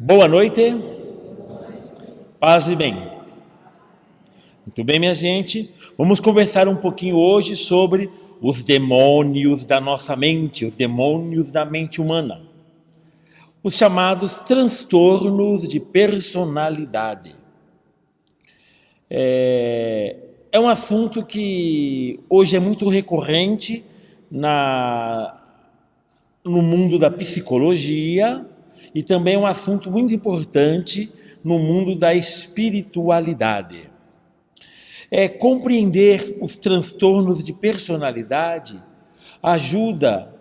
Boa noite, paz e bem. Muito bem, minha gente. Vamos conversar um pouquinho hoje sobre os demônios da nossa mente, os demônios da mente humana. Os chamados transtornos de personalidade. É um assunto que hoje é muito recorrente no mundo da psicologia e também é um assunto muito importante no mundo da espiritualidade. Compreender os transtornos de personalidade ajuda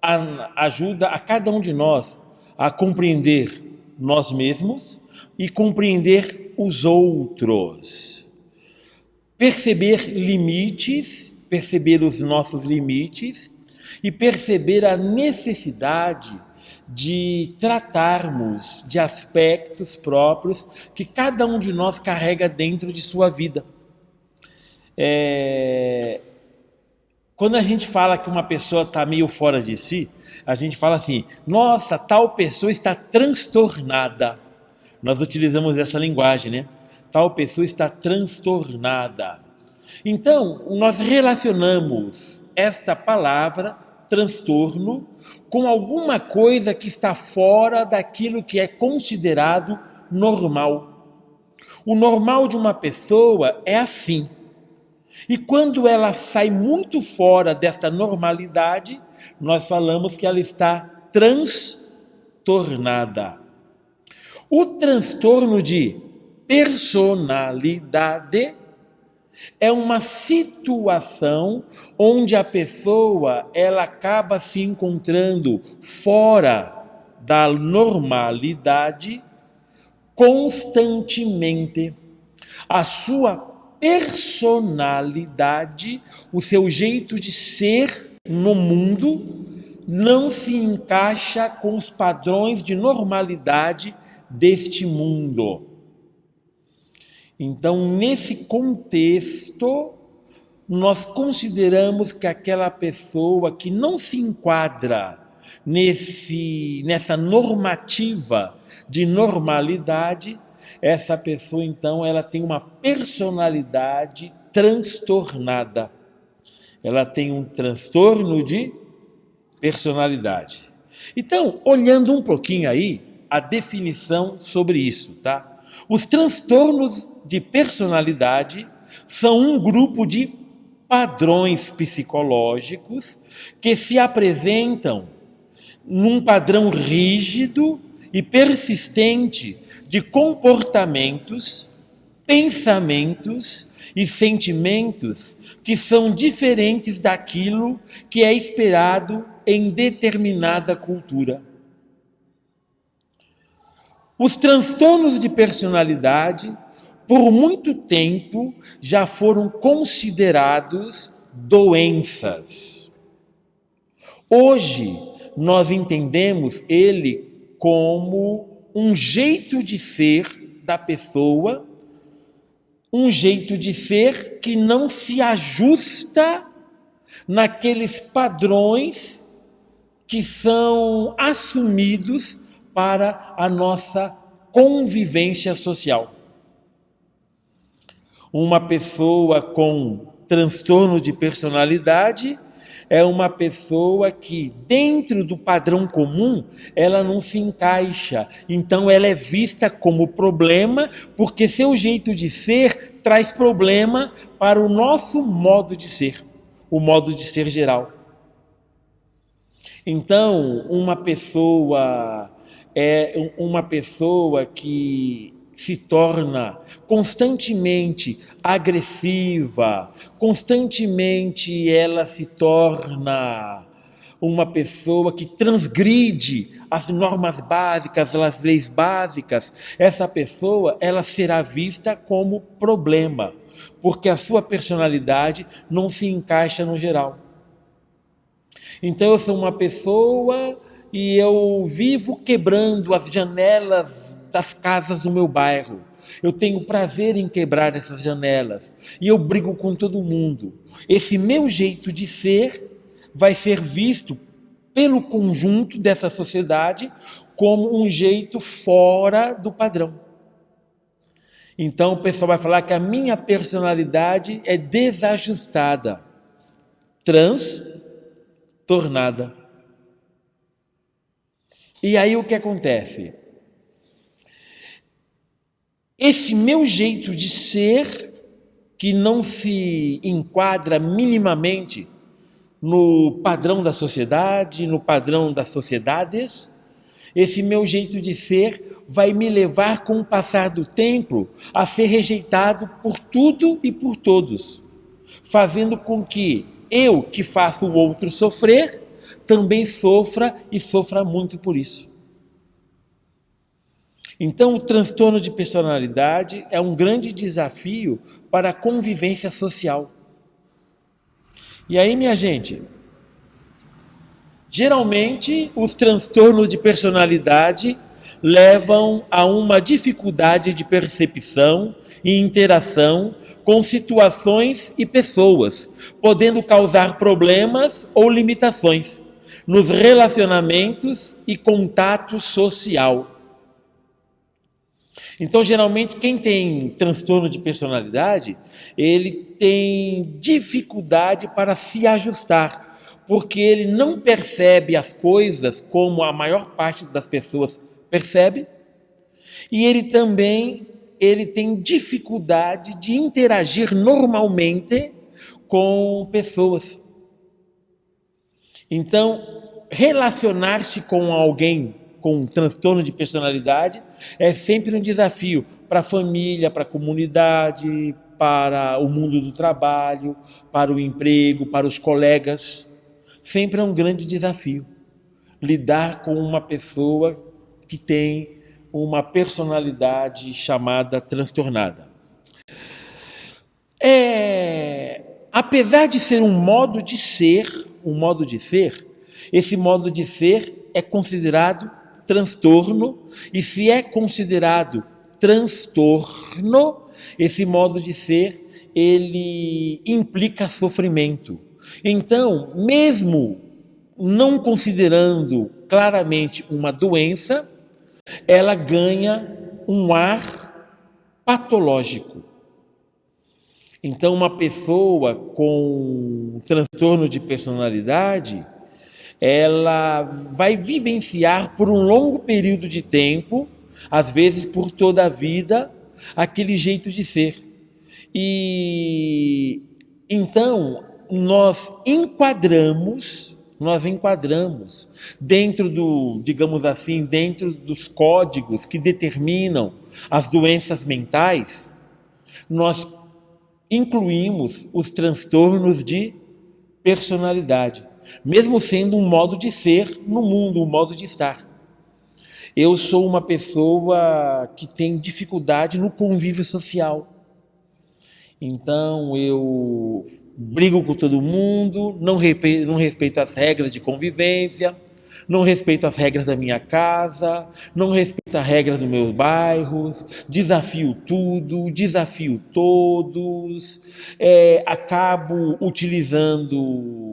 a cada um de nós a compreender nós mesmos e compreender os outros. Perceber limites, perceber os nossos limites e perceber a necessidade de tratarmos de aspectos próprios que cada um de nós carrega dentro de sua vida. Quando a gente fala que uma pessoa está meio fora de si, a gente fala assim: nossa, tal pessoa está transtornada. Nós utilizamos essa linguagem, né? Tal pessoa está transtornada. Então, nós relacionamos esta palavra, transtorno, com alguma coisa que está fora daquilo que é considerado normal. O normal de uma pessoa é assim. E quando ela sai muito fora desta normalidade, nós falamos que ela está transtornada. O transtorno de personalidade é uma situação onde a pessoa ela acaba se encontrando fora da normalidade constantemente. A sua personalidade, o seu jeito de ser no mundo, não se encaixa com os padrões de normalidade deste mundo. Então, nesse contexto, nós consideramos que aquela pessoa que não se enquadra nessa normativa de normalidade, essa pessoa, então, ela tem uma personalidade transtornada. Ela tem um transtorno de personalidade. Então, olhando um pouquinho aí, a definição sobre isso, tá? Os transtornos de personalidade são um grupo de padrões psicológicos que se apresentam num padrão rígido e persistente de comportamentos, pensamentos e sentimentos que são diferentes daquilo que é esperado em determinada cultura. Os transtornos de personalidade, por muito tempo, já foram considerados doenças. Hoje, nós entendemos ele como um jeito de ser da pessoa, um jeito de ser que não se ajusta naqueles padrões que são assumidos para a nossa convivência social. Uma pessoa com transtorno de personalidade é uma pessoa que, dentro do padrão comum, ela não se encaixa. Então, ela é vista como problema, porque seu jeito de ser traz problema para o nosso modo de ser, o modo de ser geral. Então, uma pessoa que se torna constantemente agressiva, constantemente ela se torna uma pessoa que transgride as normas básicas, as leis básicas. Essa pessoa, ela será vista como problema, porque a sua personalidade não se encaixa no geral. Então, eu sou uma pessoa e eu vivo quebrando as janelas das casas do meu bairro. Eu tenho prazer em quebrar essas janelas e eu brigo com todo mundo. Esse meu jeito de ser vai ser visto pelo conjunto dessa sociedade como um jeito fora do padrão. Então o pessoal vai falar que a minha personalidade é desajustada, transtornada. E aí o que acontece? Esse meu jeito de ser, que não se enquadra minimamente no padrão da sociedade, no padrão das sociedades, esse meu jeito de ser vai me levar, com o passar do tempo, a ser rejeitado por tudo e por todos, fazendo com que eu, que faço o outro sofrer, também sofra e sofra muito por isso. Então, o transtorno de personalidade é um grande desafio para a convivência social. E aí, minha gente, geralmente os transtornos de personalidade levam a uma dificuldade de percepção e interação com situações e pessoas, podendo causar problemas ou limitações nos relacionamentos e contato social. Então, geralmente, quem tem transtorno de personalidade, ele tem dificuldade para se ajustar, porque ele não percebe as coisas como a maior parte das pessoas percebe, e ele tem dificuldade de interagir normalmente com pessoas. Então, relacionar-se com alguém com um transtorno de personalidade é sempre um desafio para a família, para a comunidade, para o mundo do trabalho, para o emprego, para os colegas. Sempre é um grande desafio lidar com uma pessoa que tem uma personalidade chamada transtornada. Apesar de ser um modo de ser, esse modo de ser é considerado transtorno, e se é considerado transtorno, esse modo de ser, ele implica sofrimento. Então, mesmo não considerando claramente uma doença, ela ganha um ar patológico. Então, uma pessoa com transtorno de personalidade, ela vai vivenciar por um longo período de tempo, às vezes por toda a vida, aquele jeito de ser. E então nós enquadramos dentro dentro dos códigos que determinam as doenças mentais, nós incluímos os transtornos de personalidade, mesmo sendo um modo de ser no mundo, um modo de estar. Eu sou uma pessoa que tem dificuldade no convívio social. Então eu brigo com todo mundo, não respeito as regras de convivência, não respeito as regras da minha casa, não respeito as regras dos meus bairros, desafio tudo, desafio todos, acabo utilizando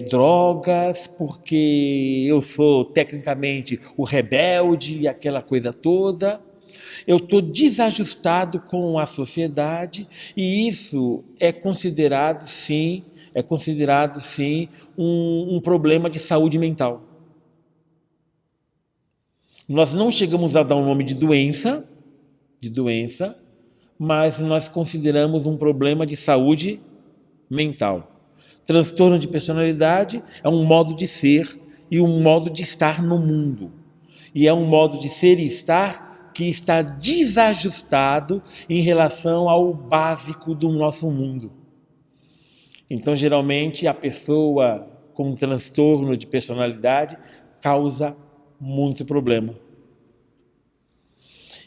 drogas, porque eu sou tecnicamente o rebelde e aquela coisa toda. Eu estou desajustado com a sociedade, e isso é considerado sim um problema de saúde mental. Nós não chegamos a dar um nome de doença, mas nós consideramos um problema de saúde mental. Transtorno de personalidade é um modo de ser e um modo de estar no mundo. E é um modo de ser e estar que está desajustado em relação ao básico do nosso mundo. Então, geralmente, a pessoa com transtorno de personalidade causa muito problema.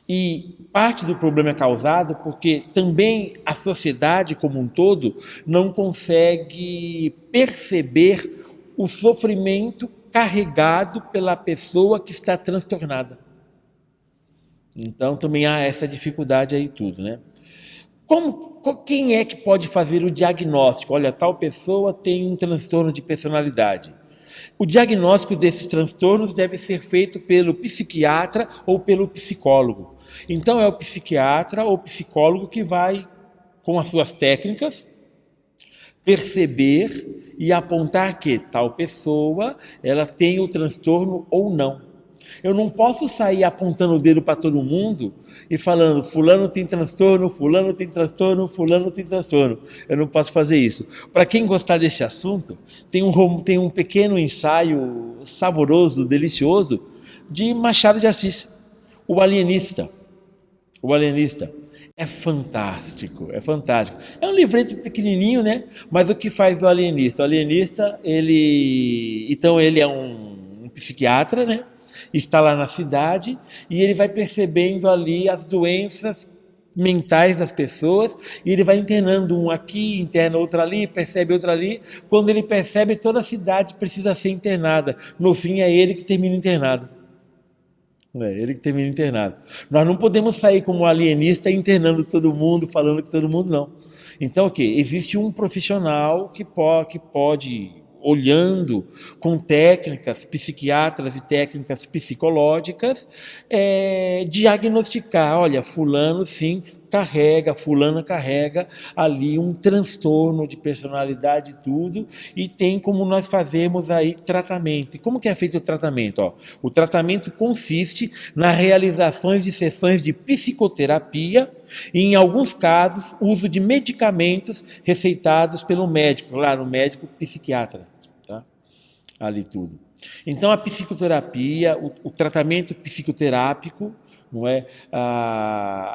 E parte do problema é causado porque também a sociedade como um todo não consegue perceber o sofrimento carregado pela pessoa que está transtornada. Então também há essa dificuldade aí tudo, né? Quem é que pode fazer o diagnóstico? Olha, tal pessoa tem um transtorno de personalidade. O diagnóstico desses transtornos deve ser feito pelo psiquiatra ou pelo psicólogo. Então é o psiquiatra ou psicólogo que vai, com as suas técnicas, perceber e apontar que tal pessoa ela tem o transtorno ou não. Eu não posso sair apontando o dedo para todo mundo e falando fulano tem transtorno, fulano tem transtorno, fulano tem transtorno. Eu não posso fazer isso. Para quem gostar desse assunto, tem um pequeno ensaio saboroso, delicioso, de Machado de Assis, O Alienista. O Alienista. É fantástico, é fantástico. É um livreto pequenininho, né? Mas o que faz o alienista? O alienista, ele é um psiquiatra, né? Está lá na cidade e ele vai percebendo ali as doenças mentais das pessoas e ele vai internando um aqui, interna outro ali, percebe outro ali. Quando ele percebe, toda a cidade precisa ser internada. No fim, é ele que termina internado. É ele que termina internado. Nós não podemos sair como alienista internando todo mundo, falando que todo mundo não. Então, o quê? Existe um profissional que pode olhando com técnicas psiquiatras e técnicas psicológicas, diagnosticar, olha, fulano sim fulana carrega ali um transtorno de personalidade e tudo, e tem como nós fazemos aí tratamento. E como que é feito o tratamento? O tratamento consiste na realização de sessões de psicoterapia e, em alguns casos, uso de medicamentos receitados pelo médico, claro, o médico psiquiatra. Ali tudo. Então a psicoterapia, o tratamento psicoterápico, não é,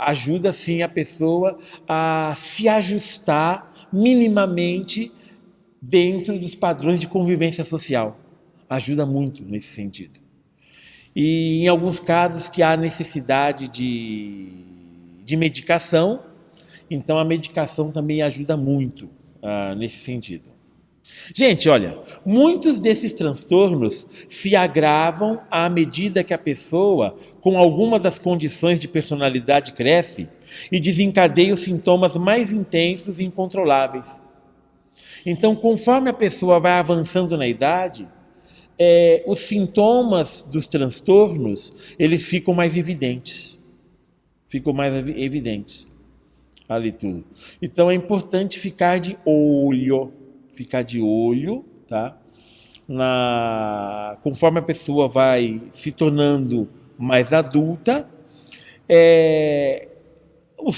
ajuda sim a pessoa a se ajustar minimamente dentro dos padrões de convivência social. Ajuda muito nesse sentido. E em alguns casos que há necessidade de medicação, então a medicação também ajuda muito nesse sentido. Gente, olha, muitos desses transtornos se agravam à medida que a pessoa, com alguma das condições de personalidade, cresce e desencadeia os sintomas mais intensos e incontroláveis. Então, conforme a pessoa vai avançando na idade, os sintomas dos transtornos, eles ficam mais evidentes. Ali tudo. Então, é importante ficar de olho, tá? Conforme a pessoa vai se tornando mais adulta,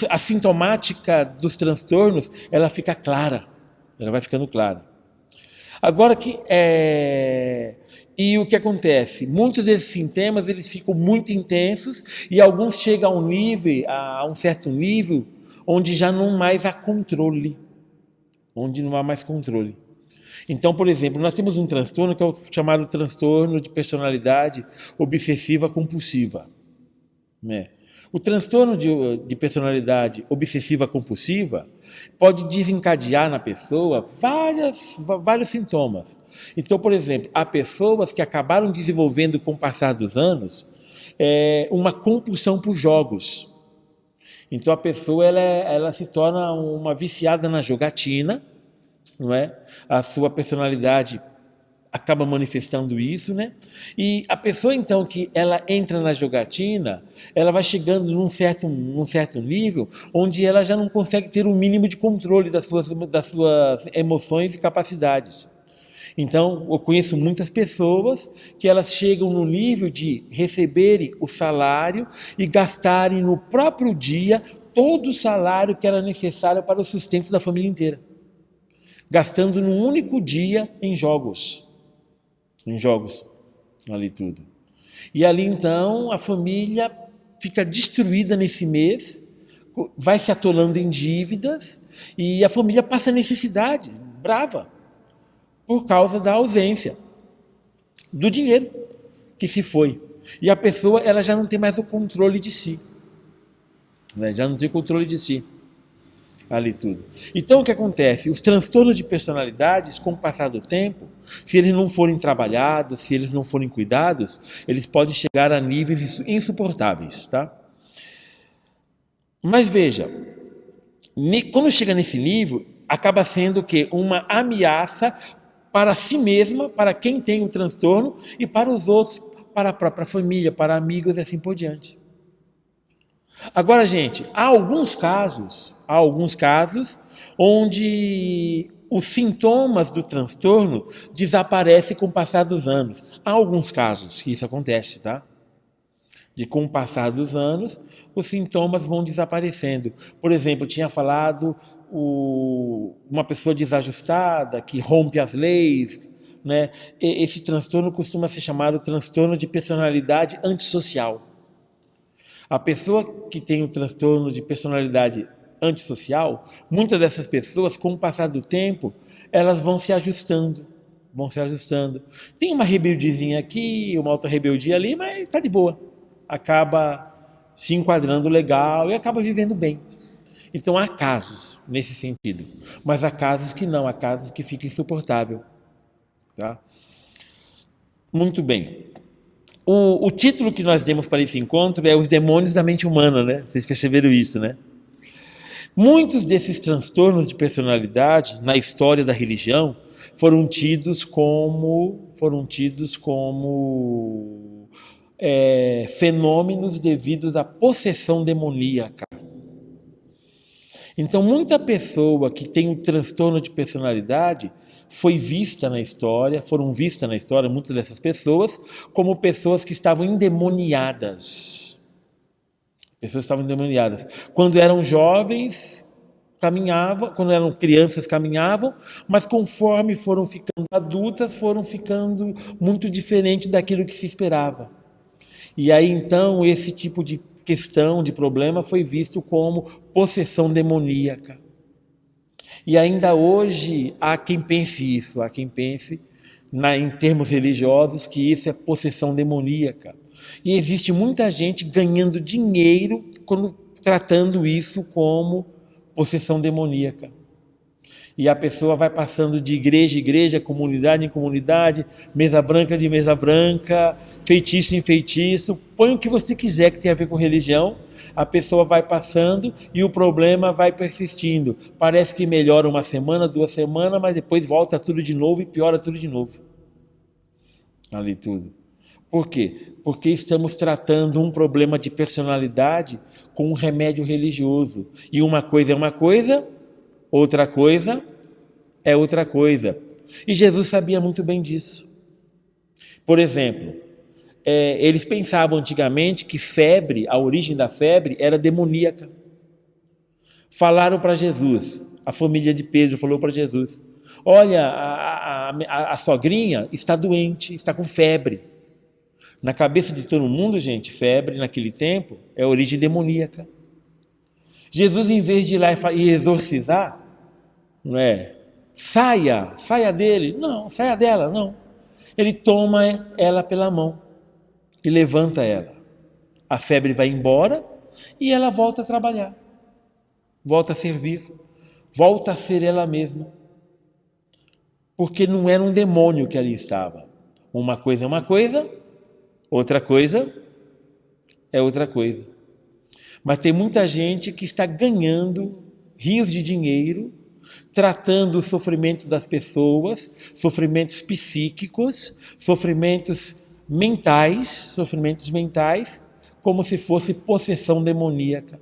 a sintomática dos transtornos, ela fica clara, ela vai ficando clara. Agora e o que acontece? Muitos desses sintomas, eles ficam muito intensos e alguns chegam a um certo nível, onde já não mais há controle. Então, por exemplo, nós temos um transtorno que é o chamado transtorno de personalidade obsessiva compulsiva, né? O transtorno de personalidade obsessiva compulsiva pode desencadear na pessoa vários sintomas. Então, por exemplo, há pessoas que acabaram desenvolvendo com o passar dos anos uma compulsão por jogos. Então a pessoa ela se torna uma viciada na jogatina, não é? A sua personalidade acaba manifestando isso, né? E a pessoa então que ela entra na jogatina, ela vai chegando num certo nível onde ela já não consegue ter um mínimo de controle das suas emoções e capacidades. Então, eu conheço muitas pessoas que elas chegam no nível de receberem o salário e gastarem no próprio dia todo o salário que era necessário para o sustento da família inteira, gastando num único dia em jogos, ali tudo. E ali então a família fica destruída nesse mês, vai se atolando em dívidas e a família passa necessidade, brava, por causa da ausência do dinheiro que se foi. E a pessoa ela já não tem mais o controle de si. Né? Já não tem controle de si. Ali tudo. Então o que acontece? Os transtornos de personalidades, com o passar do tempo, se eles não forem trabalhados, se eles não forem cuidados, eles podem chegar a níveis insuportáveis. Tá? Mas veja, quando chega nesse nível, acaba sendo que uma ameaça para si mesma, para quem tem o transtorno e para os outros, para a própria família, para amigos e assim por diante. Agora, gente, há alguns casos onde os sintomas do transtorno desaparecem com o passar dos anos. Há alguns casos que isso acontece, tá? De com o passar dos anos, os sintomas vão desaparecendo. Por exemplo, eu tinha falado uma pessoa desajustada, que rompe as leis, né? Esse transtorno costuma ser chamado transtorno de personalidade antissocial. A pessoa que tem o transtorno de personalidade antissocial, muitas dessas pessoas, com o passar do tempo, elas vão se ajustando. Tem uma rebeldezinha aqui, uma outra rebeldia ali, mas está de boa. Acaba se enquadrando legal e acaba vivendo bem. Então há casos nesse sentido, mas há casos que não, há casos que fica insuportável. Tá? Muito bem. O título que nós demos para esse encontro é Os Demônios da Mente Humana, né? Vocês perceberam isso, né? Muitos desses transtornos de personalidade na história da religião foram tidos como fenômenos devidos à possessão demoníaca. Então, muita pessoa que tem um transtorno de personalidade foram vistas na história, muitas dessas pessoas, como pessoas que estavam endemoniadas. Quando eram jovens, caminhavam, quando eram crianças, caminhavam, mas conforme foram ficando adultas, foram ficando muito diferentes daquilo que se esperava. E aí, então, esse tipo de questão, de problema, foi visto como possessão demoníaca. E ainda hoje há quem pense isso, em termos religiosos, que isso é possessão demoníaca. E existe muita gente ganhando dinheiro tratando isso como possessão demoníaca. E a pessoa vai passando de igreja em igreja, comunidade em comunidade, mesa branca de mesa branca, feitiço em feitiço, põe o que você quiser que tenha a ver com religião, a pessoa vai passando e o problema vai persistindo. Parece que melhora uma semana, 2 semanas, mas depois volta tudo de novo e piora tudo de novo. Ali tudo. Por quê? Porque estamos tratando um problema de personalidade com um remédio religioso. E uma coisa é uma coisa, outra coisa é outra coisa. E Jesus sabia muito bem disso. Por exemplo, eles pensavam antigamente que febre, a origem da febre era demoníaca. Falaram para Jesus, a família de Pedro falou para Jesus: olha, a sogrinha está doente, está com febre. Na cabeça de todo mundo, gente, febre naquele tempo é origem demoníaca. Jesus, em vez de ir lá e exorcizar, não é? Saia dele. Não, saia dela, não. Ele toma ela pela mão e levanta ela. A febre vai embora e ela volta a trabalhar. Volta a servir. Volta a ser ela mesma. Porque não era um demônio que ali estava. Uma coisa é uma coisa, outra coisa é outra coisa. Mas tem muita gente que está ganhando rios de dinheiro, tratando o sofrimento das pessoas, sofrimentos psíquicos, sofrimentos mentais, como se fosse possessão demoníaca.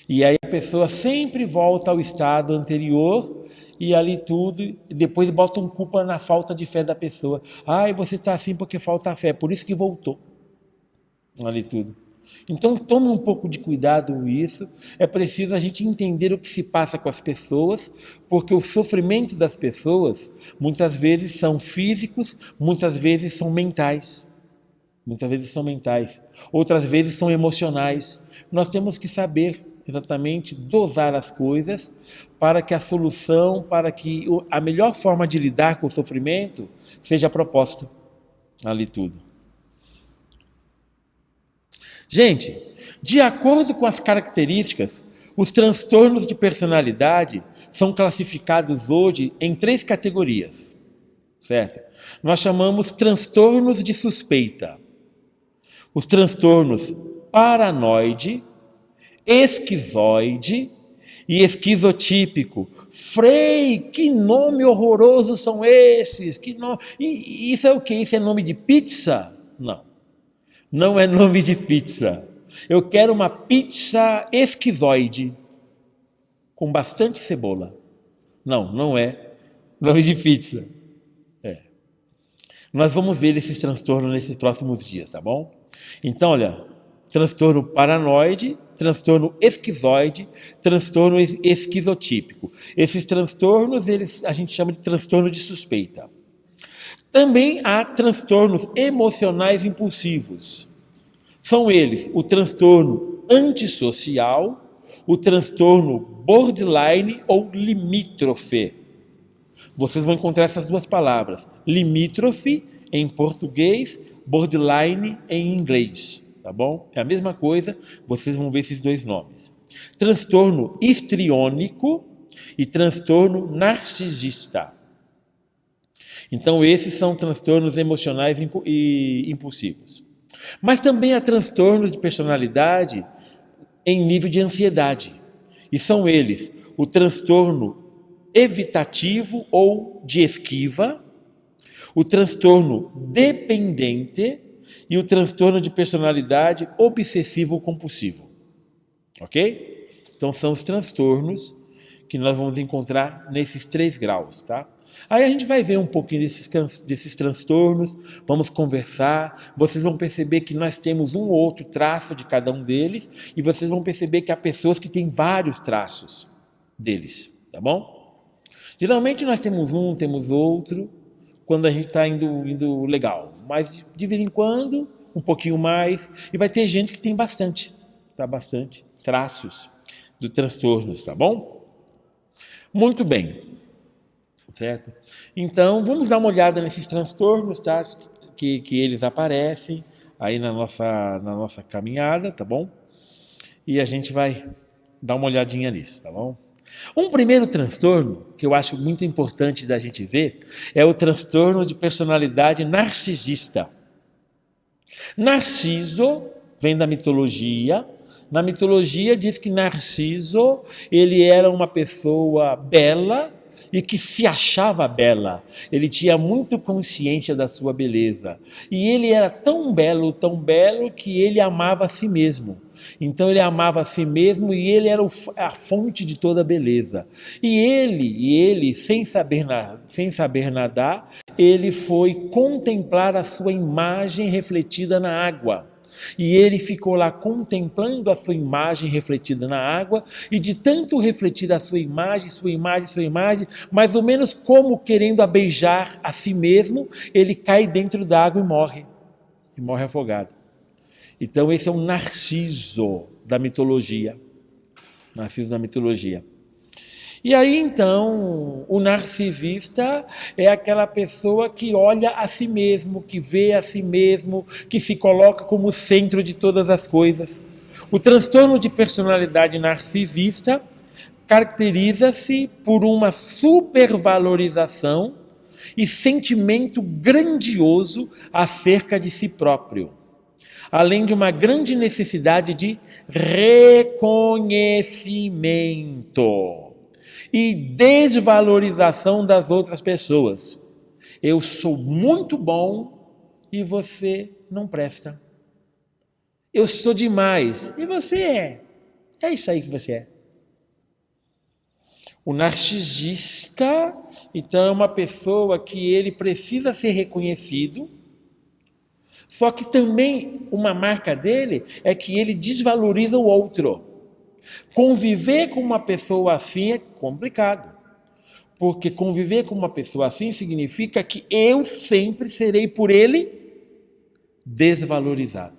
E aí a pessoa sempre volta ao estado anterior e ali tudo, e depois botam culpa na falta de fé da pessoa. Você está assim porque falta fé, por isso que voltou. Ali tudo. Então toma um pouco de cuidado com isso, é preciso a gente entender o que se passa com as pessoas, porque os sofrimentos das pessoas muitas vezes são físicos, muitas vezes são mentais, outras vezes são emocionais. Nós temos que saber exatamente dosar as coisas para que a solução, para que a melhor forma de lidar com o sofrimento seja proposta ali tudo. Gente, de acordo com as características, os transtornos de personalidade são classificados hoje em 3 categorias, certo? Nós chamamos transtornos de suspeita. Os transtornos paranoide, esquizoide E esquizotípico. Frei, que nome horroroso são esses? E isso é o quê? Isso é nome de pizza? Não. Não é nome de pizza. Eu quero uma pizza esquizoide, com bastante cebola. Não, não é nome de pizza. Nós vamos ver esses transtornos nesses próximos dias, tá bom? Então, olha, transtorno paranoide, transtorno esquizoide, transtorno esquizotípico. Esses transtornos, a gente chama de transtorno de suspeita. Também há transtornos emocionais impulsivos. São eles o transtorno antissocial, o transtorno borderline ou limítrofe. Vocês vão encontrar essas duas palavras, limítrofe em português, borderline em inglês, tá bom? É a mesma coisa, vocês vão ver esses dois nomes. Transtorno histriônico e transtorno narcisista. Então, esses são transtornos emocionais e impulsivos. Mas também há transtornos de personalidade em nível de ansiedade. E são eles o transtorno evitativo ou de esquiva, o transtorno dependente e o transtorno de personalidade obsessivo-compulsivo. Ok? Então, são os transtornos que nós vamos encontrar nesses 3 graus, tá? Aí a gente vai ver um pouquinho desses transtornos, vamos conversar, vocês vão perceber que nós temos um ou outro traço de cada um deles, e vocês vão perceber que há pessoas que têm vários traços deles, tá bom? Geralmente nós temos um, temos outro, quando a gente está indo legal, mas de vez em quando, um pouquinho mais, e vai ter gente que tem bastante traços de transtornos, tá bom? Muito bem, certo? Então, vamos dar uma olhada nesses transtornos, tá? Que eles aparecem aí na nossa caminhada, tá bom? E a gente vai dar uma olhadinha nisso, tá bom? Um primeiro transtorno, que eu acho muito importante da gente ver, é o transtorno de personalidade narcisista. Narciso vem da mitologia. Na mitologia diz que Narciso, ele era uma pessoa bela e que se achava bela. Ele tinha muito consciência da sua beleza. E ele era tão belo, que ele amava a si mesmo. Então ele amava a si mesmo e ele era a fonte de toda a beleza. E ele sem saber nadar, ele foi contemplar a sua imagem refletida na água. E ele ficou lá contemplando a sua imagem refletida na água, e de tanto refletir a sua imagem, mais ou menos como querendo a beijar a si mesmo, ele cai dentro da água e morre afogado. Então esse é um Narciso da mitologia. E aí, então, o narcisista é aquela pessoa que olha a si mesmo, que vê a si mesmo, que se coloca como centro de todas as coisas. O transtorno de personalidade narcisista caracteriza-se por uma supervalorização e sentimento grandioso acerca de si próprio, além de uma grande necessidade de reconhecimento e desvalorização das outras pessoas. Eu sou muito bom e você não presta. Eu sou demais e você é. É isso aí que você é. O narcisista, então, é uma pessoa que ele precisa ser reconhecido, só que também uma marca dele é que ele desvaloriza o outro. Conviver com uma pessoa assim é complicado, porque conviver com uma pessoa assim significa que eu sempre serei por ele desvalorizado.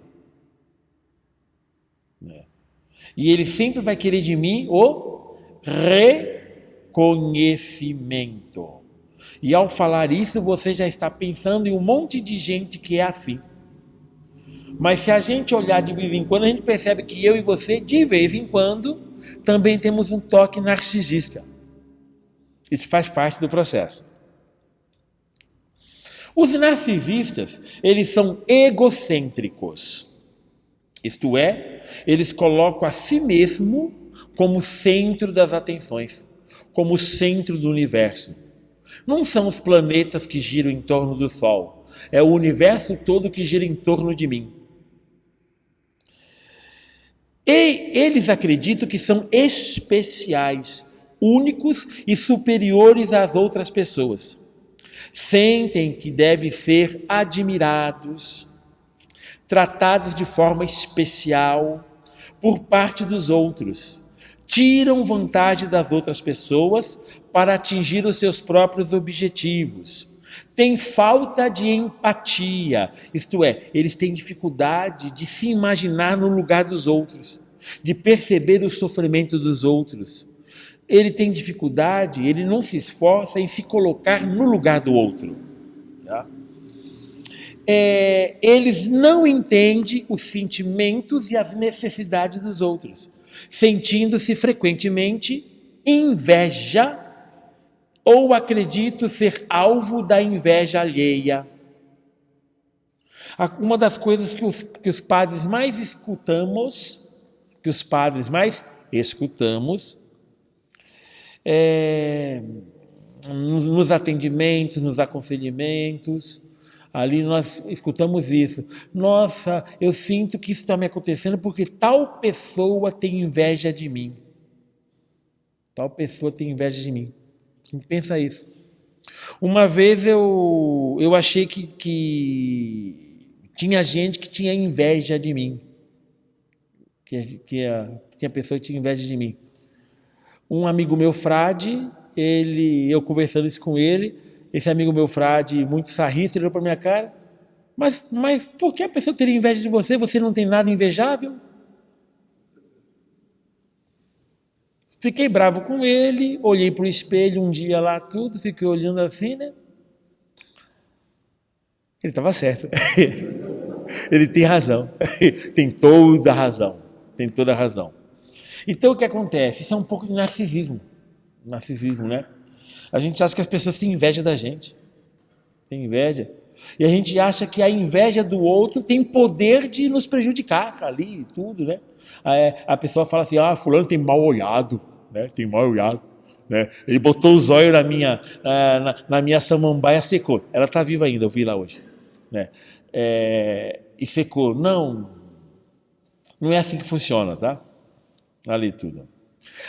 E ele sempre vai querer de mim o reconhecimento. E ao falar isso, você já está pensando em um monte de gente que é assim. Mas se a gente olhar de vez em quando, a gente percebe que eu e você, de vez em quando, também temos um toque narcisista. Isso faz parte do processo. Os narcisistas, eles são egocêntricos. Isto é, eles colocam a si mesmo como centro das atenções, como centro do universo. Não são os planetas que giram em torno do Sol, é o universo todo que gira em torno de mim. E eles acreditam que são especiais, únicos e superiores às outras pessoas. Sentem que devem ser admirados, tratados de forma especial por parte dos outros. Tiram vantagem das outras pessoas para atingir os seus próprios objetivos. Têm falta de empatia, isto é, eles têm dificuldade de se imaginar no lugar dos outros, de perceber o sofrimento dos outros. Ele tem dificuldade, ele não se esforça em se colocar no lugar do outro. Tá? Eles não entendem os sentimentos e as necessidades dos outros, sentindo-se frequentemente inveja ou acredito ser alvo da inveja alheia. Uma das coisas que os padres mais escutamos, nos atendimentos, nos aconselhamentos, ali nós escutamos isso. Nossa, eu sinto que isso está me acontecendo porque tal pessoa tem inveja de mim. Tal pessoa tem inveja de mim. Pensa isso. Uma vez eu achei que tinha gente que tinha inveja de mim. Tinha pessoa que tinha inveja de mim. Um amigo meu, frade, eu conversando isso com ele, esse amigo meu, frade, muito sarrista, ele olhou para minha cara, mas por que a pessoa teria inveja de você? Você não tem nada invejável? Fiquei bravo com ele, olhei para o espelho um dia lá, tudo, fiquei olhando assim, né? Ele estava certo. Ele tem razão. Tem toda a razão. Tem toda a razão. Então o que acontece? Isso é um pouco de narcisismo. Narcisismo, né? A gente acha que as pessoas têm inveja da gente. Tem inveja. E a gente acha que a inveja do outro tem poder de nos prejudicar ali, tudo, né? A pessoa fala assim, fulano tem mal olhado, né? Tem mal olhado, né? Ele botou os olhos na minha samambaia, secou. Ela está viva ainda, eu vi lá hoje, né? E secou. Não é assim que funciona, tá? Ali tudo.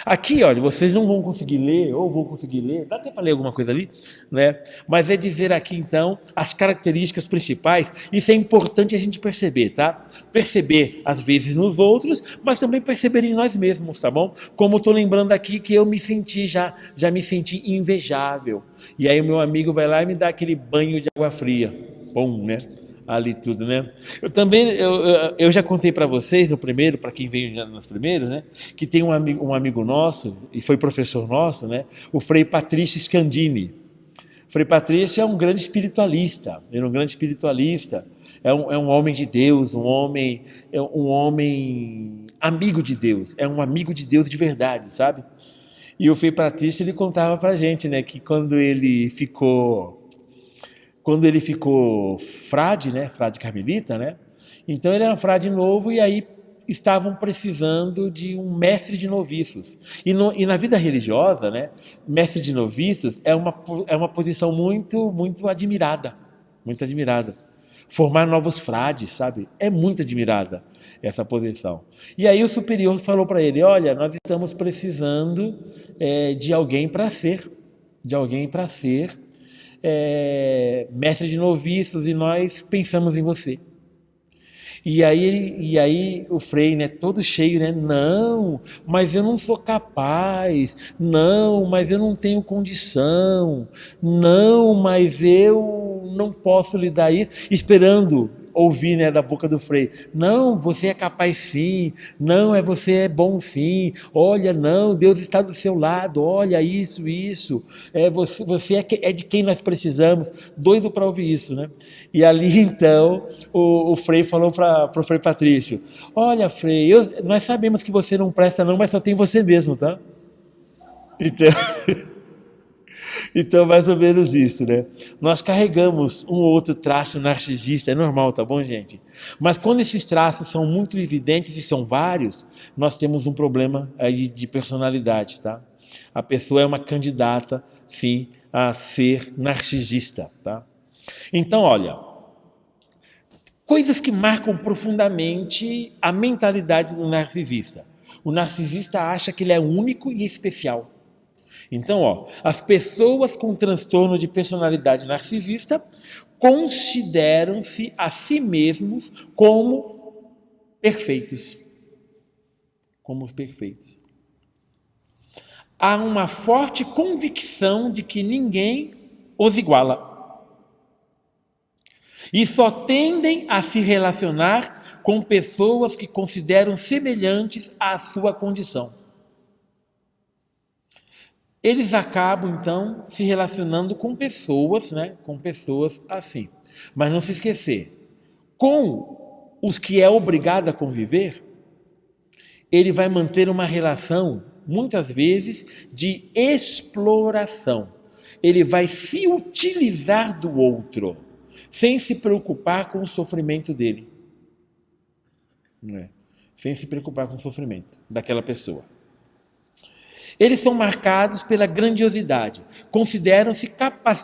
Aqui, olha, vocês não vão conseguir ler, ou vão conseguir ler, dá até para ler alguma coisa ali, né? Mas é dizer aqui, então, as características principais, isso é importante a gente perceber, tá? Perceber, às vezes, nos outros, mas também perceber em nós mesmos, tá bom? Como eu estou lembrando aqui que eu me senti, já me senti invejável. E aí o meu amigo vai lá e me dá aquele banho de água fria. Bom, né? Ali tudo, né? Eu já contei para vocês no primeiro, para quem veio nos primeiros, né? Que tem um amigo nosso, e foi professor nosso, né? O Frei Patrício Scandini. O Frei Patrício é um grande espiritualista, é um homem de Deus, um homem amigo de Deus, é um amigo de Deus de verdade, sabe? E o Frei Patrício, ele contava para a gente, né? Que quando ele ficou frade, né, frade carmelita, né, então ele era um frade novo e aí estavam precisando de um mestre de noviços. E na vida religiosa, né, mestre de noviços é uma posição muito, muito admirada, muito admirada. Formar novos frades, sabe? É muito admirada essa posição. E aí o superior falou para ele, olha, nós estamos precisando de alguém para ser mestre de noviços e nós pensamos em você. E aí o Frei, né, todo cheio, né, não, mas eu não sou capaz, não, mas eu não tenho condição, não, mas eu não posso lhe dar isso, esperando ouvir, né, da boca do Frei, não, você é capaz sim, não, você é bom sim, olha, não, Deus está do seu lado, olha isso, você é de quem nós precisamos, doido para ouvir isso, né? E ali então o Frei falou para o Frei Patrício, olha Frei, nós sabemos que você não presta não, mas só tem você mesmo, tá? Então, mais ou menos isso, né? Nós carregamos um ou outro traço narcisista, é normal, tá bom, gente? Mas quando esses traços são muito evidentes e são vários, nós temos um problema aí de personalidade, tá? A pessoa é uma candidata, sim, a ser narcisista, tá? Então, olha, coisas que marcam profundamente a mentalidade do narcisista. O narcisista acha que ele é único e especial. Então, ó, as pessoas com transtorno de personalidade narcisista consideram-se a si mesmos como perfeitos. Como perfeitos. Há uma forte convicção de que ninguém os iguala. E só tendem a se relacionar com pessoas que consideram semelhantes à sua condição. Eles acabam, então, se relacionando com pessoas, né? Com pessoas assim. Mas não se esquecer, com os que é obrigado a conviver, ele vai manter uma relação, muitas vezes, de exploração. Ele vai se utilizar do outro, sem se preocupar com o sofrimento dele. Sem se preocupar com o sofrimento daquela pessoa. Eles são marcados pela grandiosidade.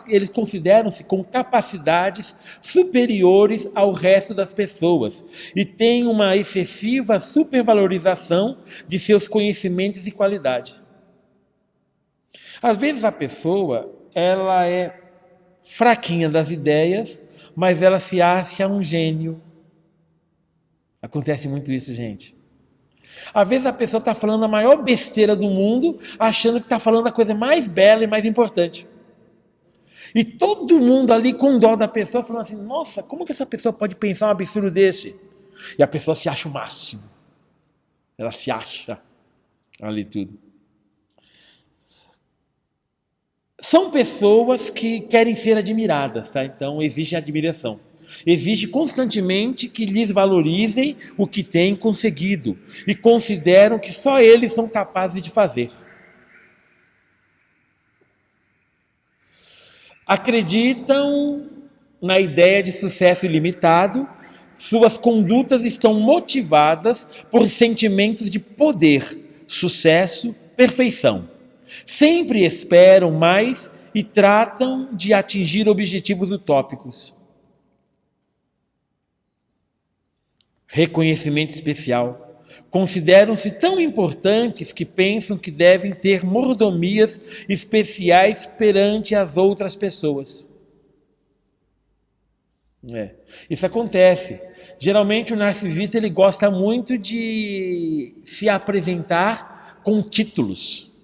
Eles consideram-se com capacidades superiores ao resto das pessoas e têm uma excessiva supervalorização de seus conhecimentos e qualidade. Às vezes a pessoa, ela é fraquinha das ideias, mas ela se acha um gênio. Acontece muito isso, gente. Às vezes a pessoa está falando a maior besteira do mundo, achando que está falando a coisa mais bela e mais importante. E todo mundo ali com dó da pessoa, falando assim, nossa, como que essa pessoa pode pensar um absurdo desse? E a pessoa se acha o máximo. Ela se acha ali tudo. São pessoas que querem ser admiradas, tá? Então exige admiração. Exige constantemente que lhes valorizem o que têm conseguido e consideram que só eles são capazes de fazer. Acreditam na ideia de sucesso ilimitado, suas condutas estão motivadas por sentimentos de poder, sucesso, perfeição. Sempre esperam mais e tratam de atingir objetivos utópicos. Reconhecimento especial. Consideram-se tão importantes que pensam que devem ter mordomias especiais perante as outras pessoas. Isso acontece. Geralmente o narcisista ele gosta muito de se apresentar com títulos.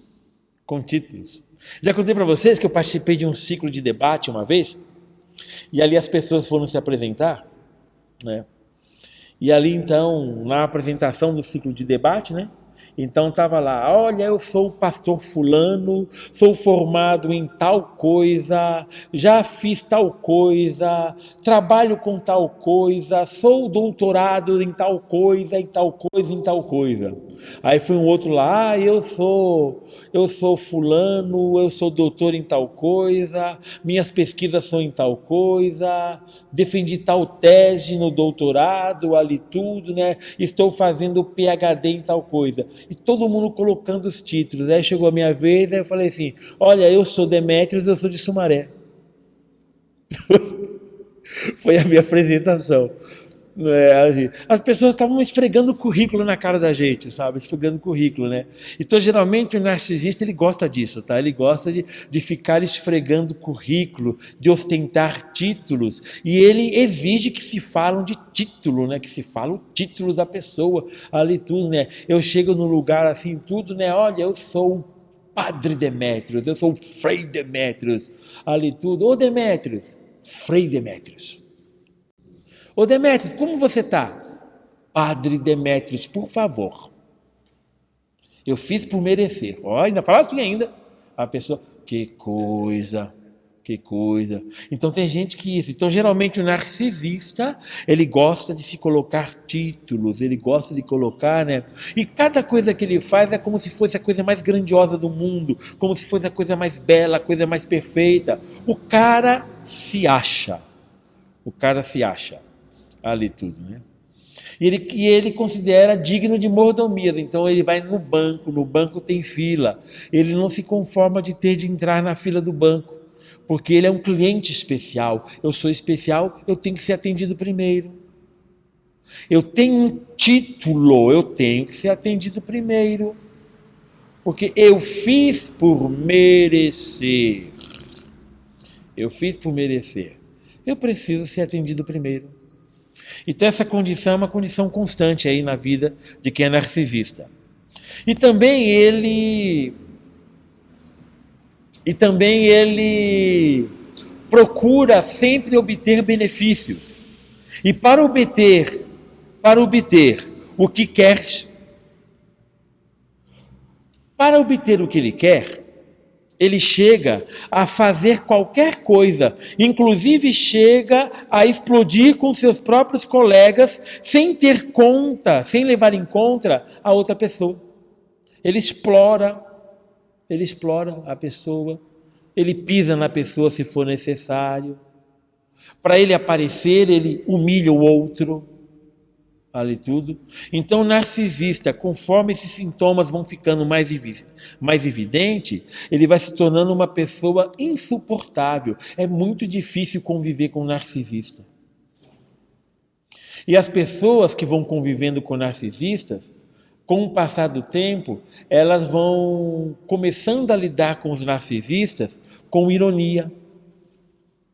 Já contei para vocês que eu participei de um ciclo de debate uma vez, e ali as pessoas foram se apresentar, né? E ali então, na apresentação do ciclo de debate, né? Então estava lá, olha, eu sou o pastor fulano, sou formado em tal coisa, já fiz tal coisa, trabalho com tal coisa, sou doutorado em tal coisa, em tal coisa, em tal coisa. Aí foi um outro lá, eu sou fulano, eu sou doutor em tal coisa, minhas pesquisas são em tal coisa, defendi tal tese no doutorado, ali tudo, né? Estou fazendo PhD em tal coisa. E todo mundo colocando os títulos. Aí chegou a minha vez, aí eu falei assim, olha, eu sou Demétrios, eu sou de Sumaré. Foi a minha apresentação. As pessoas estavam esfregando o currículo na cara da gente, sabe? Esfregando o currículo, né? Então, geralmente, o narcisista, ele gosta disso, tá? Ele gosta de ficar esfregando o currículo, de ostentar títulos, e ele exige que se falam de título, né? Que se fala o título da pessoa, ali tudo, né? Eu chego num lugar assim, tudo, né? Olha, eu sou o Padre Demétrios, eu sou o Frei Demétrios, ali tudo. Ô Demétrios, Frei Demétrios. Ô Demétrios, como você está? Padre Demétrios, por favor. Eu fiz por merecer. Ó, ainda fala assim ainda. A pessoa, que coisa. Que coisa. Então tem gente que isso. Então geralmente o narcisista, ele gosta de se colocar títulos, ele gosta de colocar, né? E cada coisa que ele faz é como se fosse a coisa mais grandiosa do mundo, como se fosse a coisa mais bela, a coisa mais perfeita. O cara se acha. O cara se acha. Ali tudo, né? E ele considera digno de mordomia. Então ele vai no banco tem fila. Ele não se conforma de ter de entrar na fila do banco. Porque ele é um cliente especial. Eu sou especial, eu tenho que ser atendido primeiro. Eu tenho um título, eu tenho que ser atendido primeiro. Porque eu fiz por merecer. Eu fiz por merecer. Eu preciso ser atendido primeiro. Então essa condição é uma condição constante aí na vida de quem é narcisista. E também ele procura sempre obter benefícios. E para obter o que quer, para obter o que ele quer, ele chega a fazer qualquer coisa, inclusive chega a explodir com seus próprios colegas, sem levar em conta a outra pessoa. Ele explora a pessoa, ele pisa na pessoa se for necessário. Para ele aparecer, ele humilha o outro. Ali tudo. Então o narcisista, conforme esses sintomas vão ficando mais evidentes, ele vai se tornando uma pessoa insuportável. É muito difícil conviver com um narcisista. E as pessoas que vão convivendo com narcisistas, com o passar do tempo, elas vão começando a lidar com os narcisistas com ironia.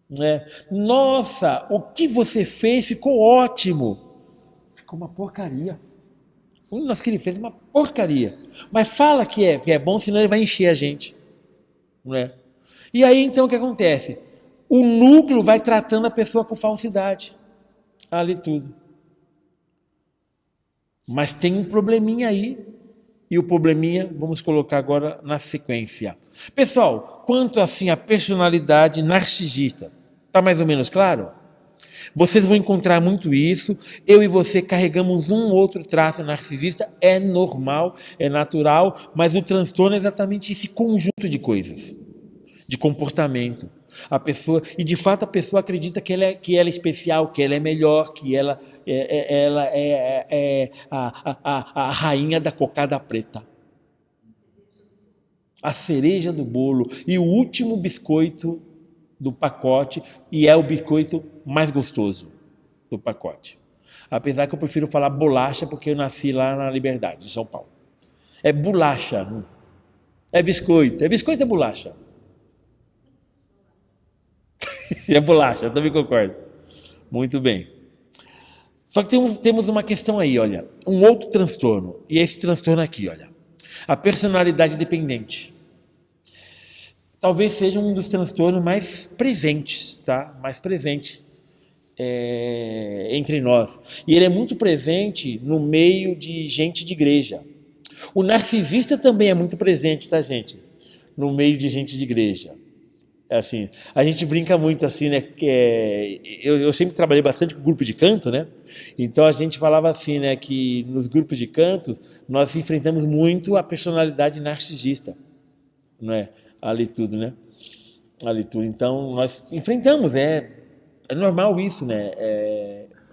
Né? Nossa, o que você fez ficou ótimo. Ficou uma porcaria. Nossa, que ele fez uma porcaria. Mas fala que é bom, senão ele vai encher a gente. Não é? E aí então o que acontece? O núcleo vai tratando a pessoa com falsidade. Ali tudo. Mas tem um probleminha aí. E o probleminha vamos colocar agora na sequência. Pessoal, quanto assim a personalidade narcisista? Está mais ou menos claro? Vocês vão encontrar muito isso. Eu e você carregamos um ou outro traço narcisista. É normal, é natural, mas o transtorno é exatamente esse conjunto de coisas, de comportamento. A pessoa, e de fato a pessoa acredita que ela é especial, que ela é melhor, que ela é a rainha da cocada preta. A cereja do bolo e o último biscoito do pacote, e é o biscoito mais gostoso do pacote. Apesar que eu prefiro falar bolacha, porque eu nasci lá na Liberdade, em São Paulo. É bolacha, é biscoito. É biscoito, é bolacha. É bolacha, eu também concordo. Muito bem. Só que temos uma questão aí, olha, um outro transtorno, e é esse transtorno aqui, olha, a personalidade dependente. Talvez seja um dos transtornos mais presentes, tá? Mais presentes entre nós. E ele é muito presente no meio de gente de igreja. O narcisista também é muito presente, tá, gente? No meio de gente de igreja. É assim, a gente brinca muito assim, né? Eu sempre trabalhei bastante com grupo de canto, né? Então a gente falava assim, né? Que nos grupos de canto nós enfrentamos muito a personalidade narcisista, não é? Ali tudo, né? Ali tudo. Então nós enfrentamos, é normal isso, né?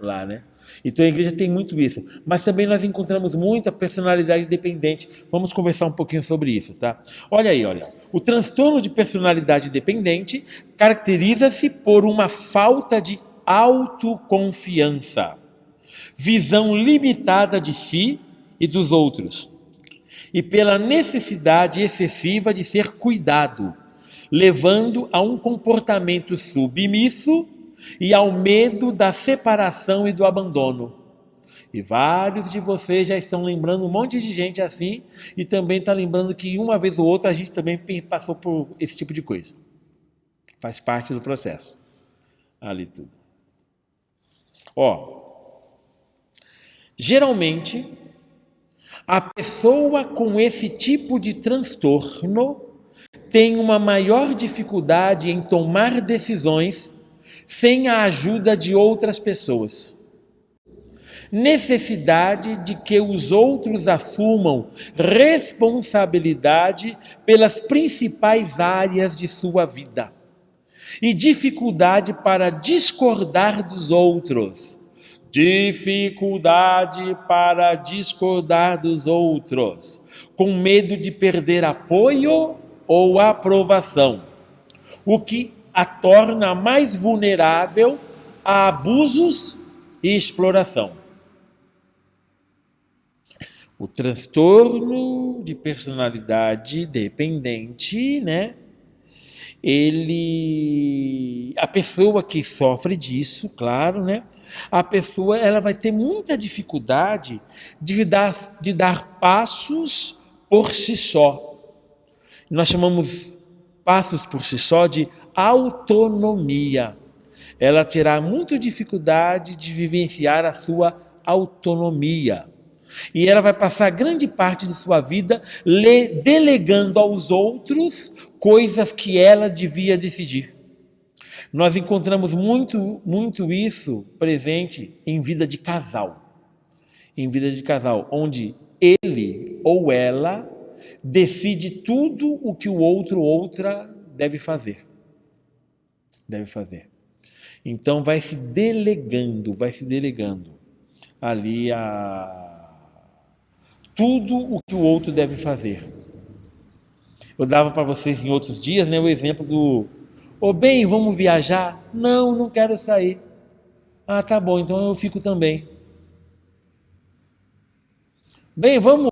Lá, né? Então a igreja tem muito isso, mas também nós encontramos muita personalidade dependente. Vamos conversar um pouquinho sobre isso, tá? Olha aí, olha. O transtorno de personalidade dependente caracteriza-se por uma falta de autoconfiança, visão limitada de si e dos outros, e pela necessidade excessiva de ser cuidado, levando a um comportamento submisso e ao medo da separação e do abandono. E vários de vocês já estão lembrando um monte de gente assim, e também está lembrando que uma vez ou outra a gente também passou por esse tipo de coisa. Faz parte do processo. Ali tudo. Geralmente, a pessoa com esse tipo de transtorno tem uma maior dificuldade em tomar decisões sem a ajuda de outras pessoas. Necessidade de que os outros assumam responsabilidade pelas principais áreas de sua vida. E dificuldade para discordar dos outros. Dificuldade para discordar dos outros, com medo de perder apoio ou aprovação, o que a torna mais vulnerável a abusos e exploração. O transtorno de personalidade dependente, a pessoa que sofre disso, claro, a pessoa ela vai ter muita dificuldade de dar passos por si só. Nós chamamos passos por si só de autonomia. Ela terá muita dificuldade de vivenciar a sua autonomia. E ela vai passar grande parte de sua vida delegando aos outros coisas que ela devia decidir. Nós encontramos muito isso presente em vida de casal. Em vida de casal, onde ele ou ela decide tudo o que o outro ou outra deve fazer. Então vai se delegando ali tudo o que o outro deve fazer. Eu dava para vocês em outros dias, o exemplo do bem, vamos viajar? Não quero sair. Ah, tá bom, então eu fico também. Bem, vamos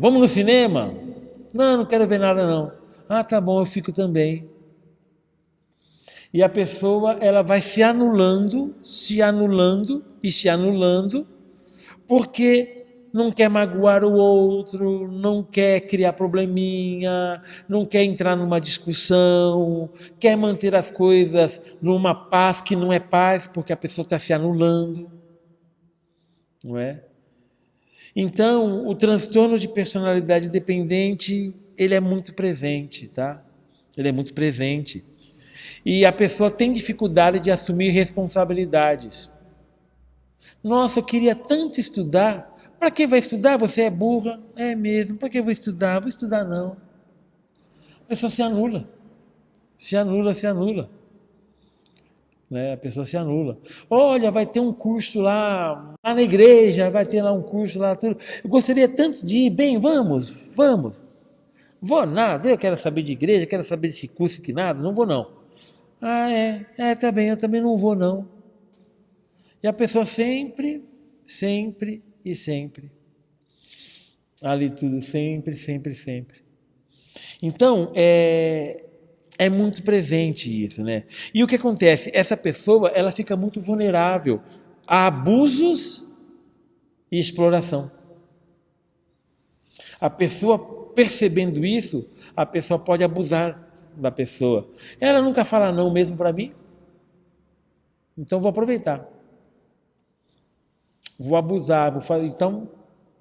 no cinema? Não quero ver nada não. Ah, tá bom, eu fico também. E a pessoa, ela vai se anulando, porque não quer magoar o outro, não quer criar probleminha, não quer entrar numa discussão, quer manter as coisas numa paz que não é paz, porque a pessoa está se anulando, não é? Então, o transtorno de personalidade dependente, ele é muito presente, tá? Ele é muito presente. E a pessoa tem dificuldade de assumir responsabilidades. Nossa, eu queria tanto estudar. Para que vai estudar? Você é burra. É mesmo. Para que eu vou estudar? Vou estudar não. A pessoa se anula. A pessoa se anula. Olha, vai ter um curso lá na igreja, vai ter lá um curso lá, tudo. Eu gostaria tanto de ir. Bem, vamos. Vou nada, eu quero saber de igreja, quero saber desse curso que nada, não vou não. Ah, tá bem, eu também não vou não. E a pessoa sempre. Ali tudo, sempre. Então, é muito presente isso, E o que acontece? Essa pessoa, ela fica muito vulnerável a abusos e exploração. A pessoa, percebendo isso, a pessoa pode abusar da pessoa. Ela nunca fala não mesmo para mim, então vou aproveitar. Vou abusar, vou fazer. Então,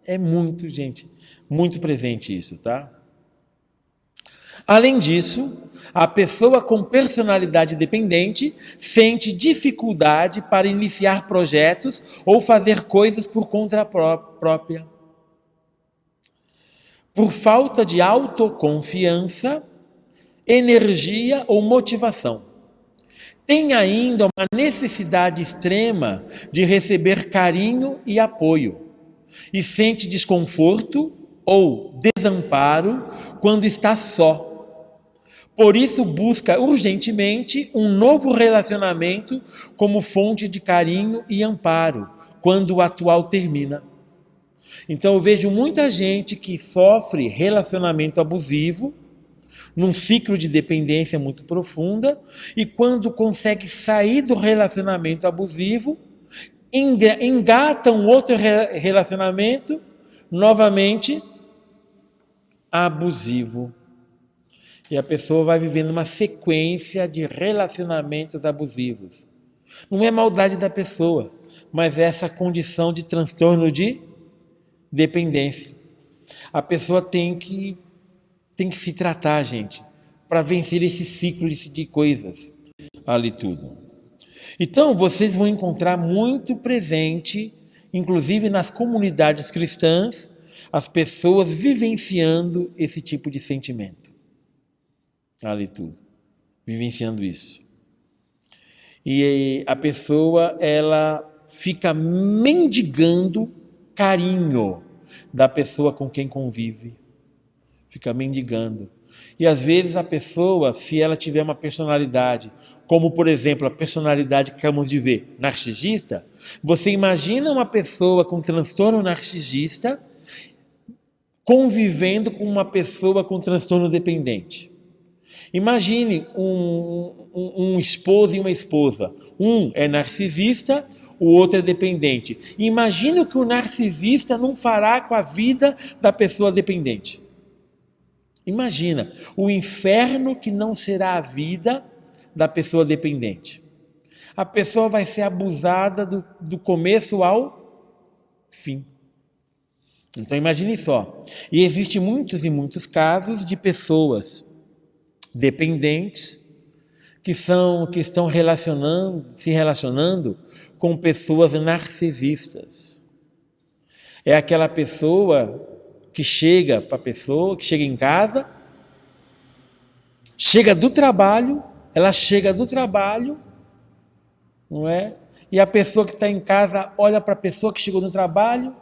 é muito presente isso, tá? Além disso, a pessoa com personalidade dependente sente dificuldade para iniciar projetos ou fazer coisas por conta própria. Por falta de autoconfiança, energia ou motivação. Tem ainda uma necessidade extrema de receber carinho e apoio e sente desconforto ou desamparo quando está só. Por isso busca urgentemente um novo relacionamento como fonte de carinho e amparo quando o atual termina. Então eu vejo muita gente que sofre relacionamento abusivo, num ciclo de dependência muito profunda, e quando consegue sair do relacionamento abusivo, engata um outro relacionamento, novamente abusivo. E a pessoa vai vivendo uma sequência de relacionamentos abusivos. Não é maldade da pessoa, mas é essa condição de transtorno de dependência. A pessoa tem que se tratar, gente. para vencer esse ciclo de coisas ali tudo. Então, vocês vão encontrar muito presente, inclusive nas comunidades cristãs, as pessoas vivenciando esse tipo de sentimento. Ali tudo. Vivenciando isso. E a pessoa, ela fica mendigando carinho da pessoa com quem convive. Fica mendigando. E às vezes a pessoa, se ela tiver uma personalidade, como por exemplo a personalidade que acabamos de ver, narcisista, você imagina uma pessoa com transtorno narcisista convivendo com uma pessoa com transtorno dependente. Imagine um esposo e uma esposa. Um é narcisista, o outro é dependente. Imagine o que o narcisista não fará com a vida da pessoa dependente. Imagina o inferno que não será a vida da pessoa dependente. A pessoa vai ser abusada do começo ao fim. Então imagine só. E existem muitos e muitos casos de pessoas dependentes que estão se relacionando com pessoas narcisistas. É aquela pessoa que chega em casa, ela chega do trabalho, não é? E a pessoa que está em casa olha para a pessoa que chegou no trabalho.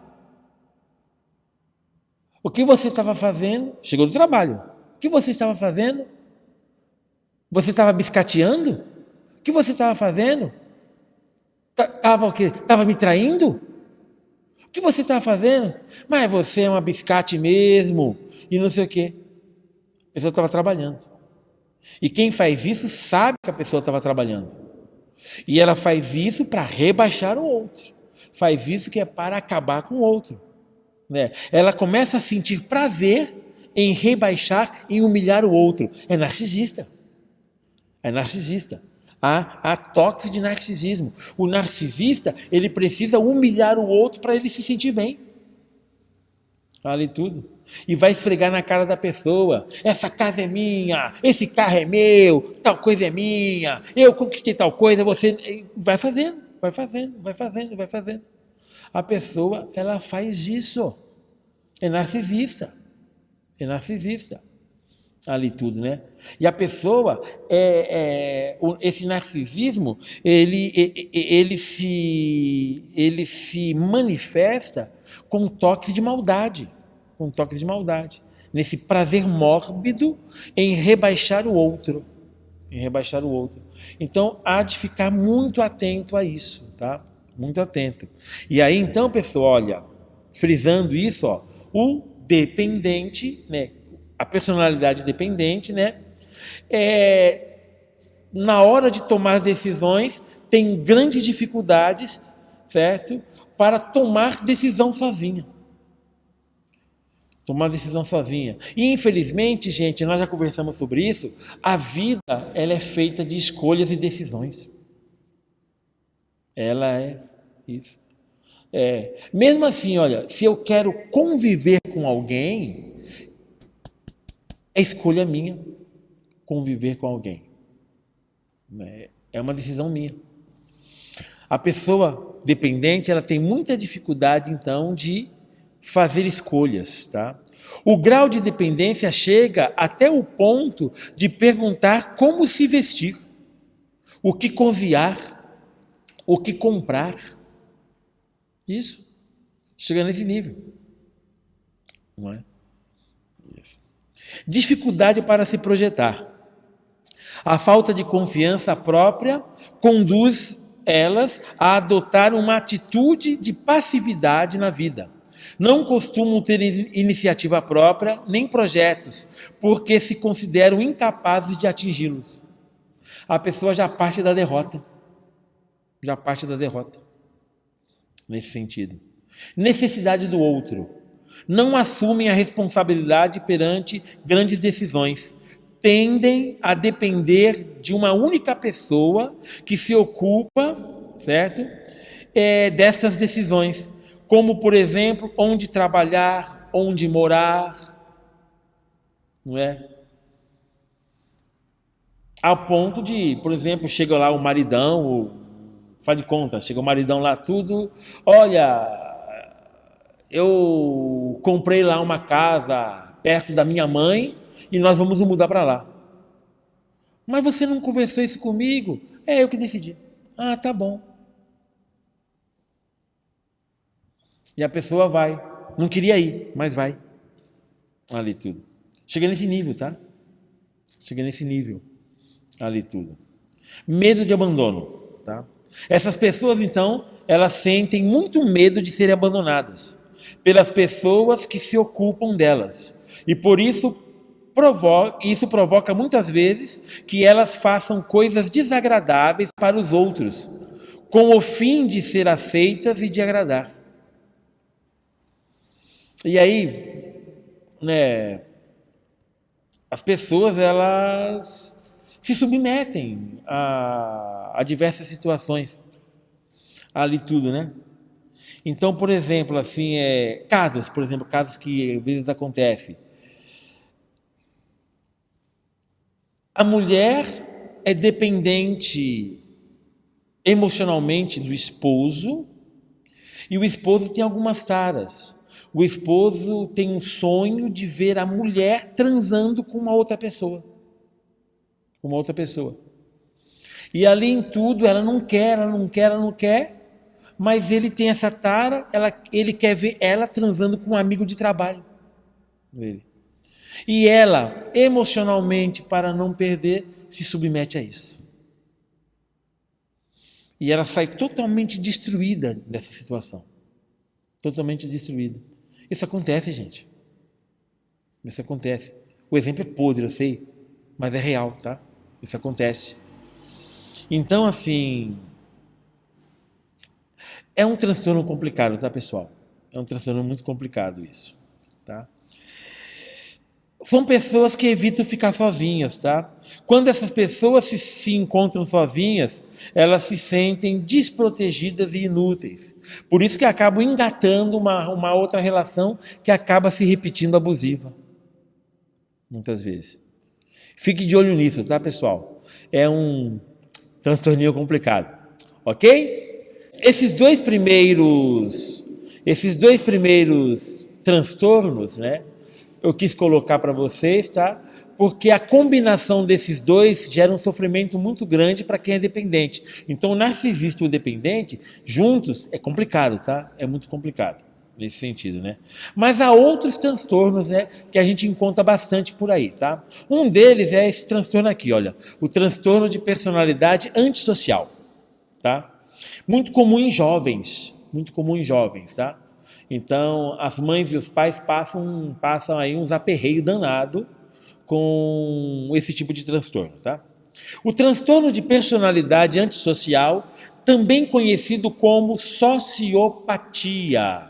O que você estava fazendo? Chegou do trabalho. O que você estava fazendo? Você estava biscateando? O que você estava fazendo? Estava o quê? Estava me traindo? O que você estava fazendo? Mas você é uma biscate mesmo. E não sei o quê. A pessoa estava trabalhando. E quem faz isso sabe que a pessoa estava trabalhando. E ela faz isso para rebaixar o outro. Faz isso que é para acabar com o outro. Né? Ela começa a sentir prazer em rebaixar, em humilhar o outro. É narcisista. É narcisista. Há toques de narcisismo. O narcisista, ele precisa humilhar o outro para ele se sentir bem. Ali tudo. E vai esfregar na cara da pessoa. Essa casa é minha, esse carro é meu, tal coisa é minha, eu conquistei tal coisa, você... Vai fazendo. A pessoa, ela faz isso. É narcisista. Ali tudo, né? E a pessoa, esse narcisismo, ele se manifesta com toques de maldade, nesse prazer mórbido em rebaixar o outro, Então, há de ficar muito atento a isso, tá? Muito atento. E aí, então, pessoal, olha, frisando isso, ó, o dependente, né? A personalidade dependente, né? Na hora de tomar decisões, tem grandes dificuldades, certo? Para tomar decisão sozinha. E, infelizmente, gente, nós já conversamos sobre isso, a vida, ela é feita de escolhas e decisões. Ela é isso. Mesmo assim, olha, se eu quero conviver com alguém, é escolha minha conviver com alguém. É uma decisão minha. A pessoa dependente, ela tem muita dificuldade, então, de fazer escolhas, tá? O grau de dependência chega até o ponto de perguntar como se vestir, o que cozinhar, o que comprar. Isso. Chega nesse nível. Não é? Isso. Dificuldade para se projetar. A falta de confiança própria conduz elas a adotar uma atitude de passividade na vida. Não costumam ter iniciativa própria nem projetos, porque se consideram incapazes de atingi-los. A pessoa já parte da derrota. Nesse sentido. Necessidade do outro. Não assumem a responsabilidade perante grandes decisões. Tendem a depender de uma única pessoa que se ocupa, certo? Destas decisões. Como, por exemplo, onde trabalhar, onde morar, não é? Ao ponto de, por exemplo, chega lá o maridão, faz de conta, chega o maridão lá tudo, olha, eu comprei lá uma casa perto da minha mãe e nós vamos nos mudar para lá. Mas você não conversou isso comigo? É eu que decidi. Ah, tá bom. E a pessoa vai. Não queria ir, mas vai. Ali tudo. Chega nesse nível, tá? Chega nesse nível. Ali tudo. Medo de abandono, tá? Essas pessoas, então, elas sentem muito medo de serem abandonadas pelas pessoas que se ocupam delas. E por isso provoca muitas vezes que elas façam coisas desagradáveis para os outros, com o fim de ser aceitas e de agradar. E aí, né, as pessoas, elas se submetem a diversas situações, ali tudo, né? Então, por exemplo, assim, casos que às vezes acontecem. A mulher é dependente emocionalmente do esposo e o esposo tem algumas taras. O esposo tem um sonho de ver a mulher transando com uma outra pessoa. E ali em tudo, ela não quer, mas ele tem essa tara, ele quer ver ela transando com um amigo de trabalho dele. E ela, emocionalmente, para não perder, se submete a isso. E ela sai totalmente destruída dessa situação. Totalmente destruída. Isso acontece, gente. Isso acontece. O exemplo é podre, eu sei, mas é real, tá? Isso acontece. Então, assim, é um transtorno complicado, tá, pessoal? É um transtorno muito complicado isso, tá? São pessoas que evitam ficar sozinhas, tá? Quando essas pessoas se encontram sozinhas, elas se sentem desprotegidas e inúteis. Por isso que acabam engatando uma outra relação que acaba se repetindo abusiva. Muitas vezes. Fique de olho nisso, tá, pessoal? É um transtorninho complicado. Ok? Esses dois primeiros transtornos, né? Eu quis colocar para vocês, tá? Porque a combinação desses dois gera um sofrimento muito grande para quem é dependente. Então, o narcisista e o dependente, juntos, é complicado, tá? É muito complicado, nesse sentido, né? Mas há outros transtornos, né? Que a gente encontra bastante por aí, tá? Um deles é esse transtorno aqui, olha. O transtorno de personalidade antissocial, tá? Muito comum em jovens, tá? Então, as mães e os pais passam aí uns aperreios danados com esse tipo de transtorno, tá? O transtorno de personalidade antissocial, também conhecido como sociopatia,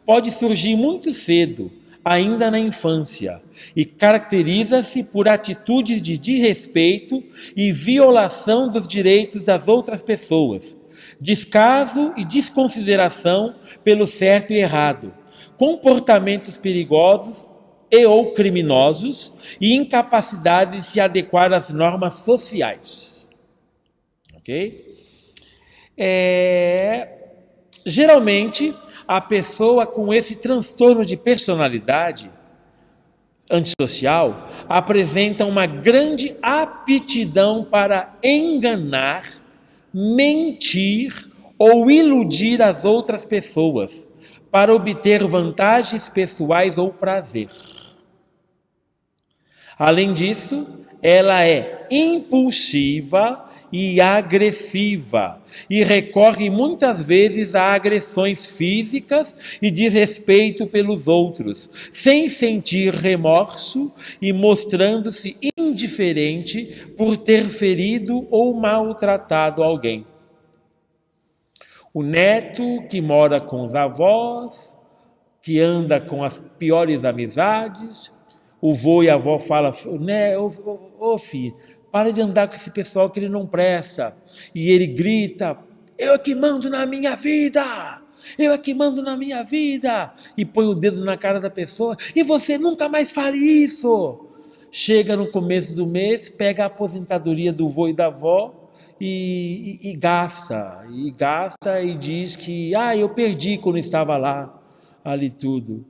pode surgir muito cedo, ainda na infância, e caracteriza-se por atitudes de desrespeito e violação dos direitos das outras pessoas, descaso e desconsideração pelo certo e errado, comportamentos perigosos e ou criminosos e incapacidade de se adequar às normas sociais. Ok? Geralmente, a pessoa com esse transtorno de personalidade antissocial apresenta uma grande aptidão para enganar, mentir ou iludir as outras pessoas para obter vantagens pessoais ou prazer. Além disso, ela é impulsiva e agressiva e recorre muitas vezes a agressões físicas e desrespeito pelos outros, sem sentir remorso e mostrando-se indiferente por ter ferido ou maltratado alguém. O neto que mora com os avós, que anda com as piores amizades, o vô e a avó falam, né, filho, para de andar com esse pessoal que ele não presta. E ele grita, eu é que mando na minha vida, e põe o dedo na cara da pessoa, e você nunca mais fale isso. chega no começo do mês, pega a aposentadoria do vô e da avó e gasta e diz que eu perdi quando estava lá, ali tudo.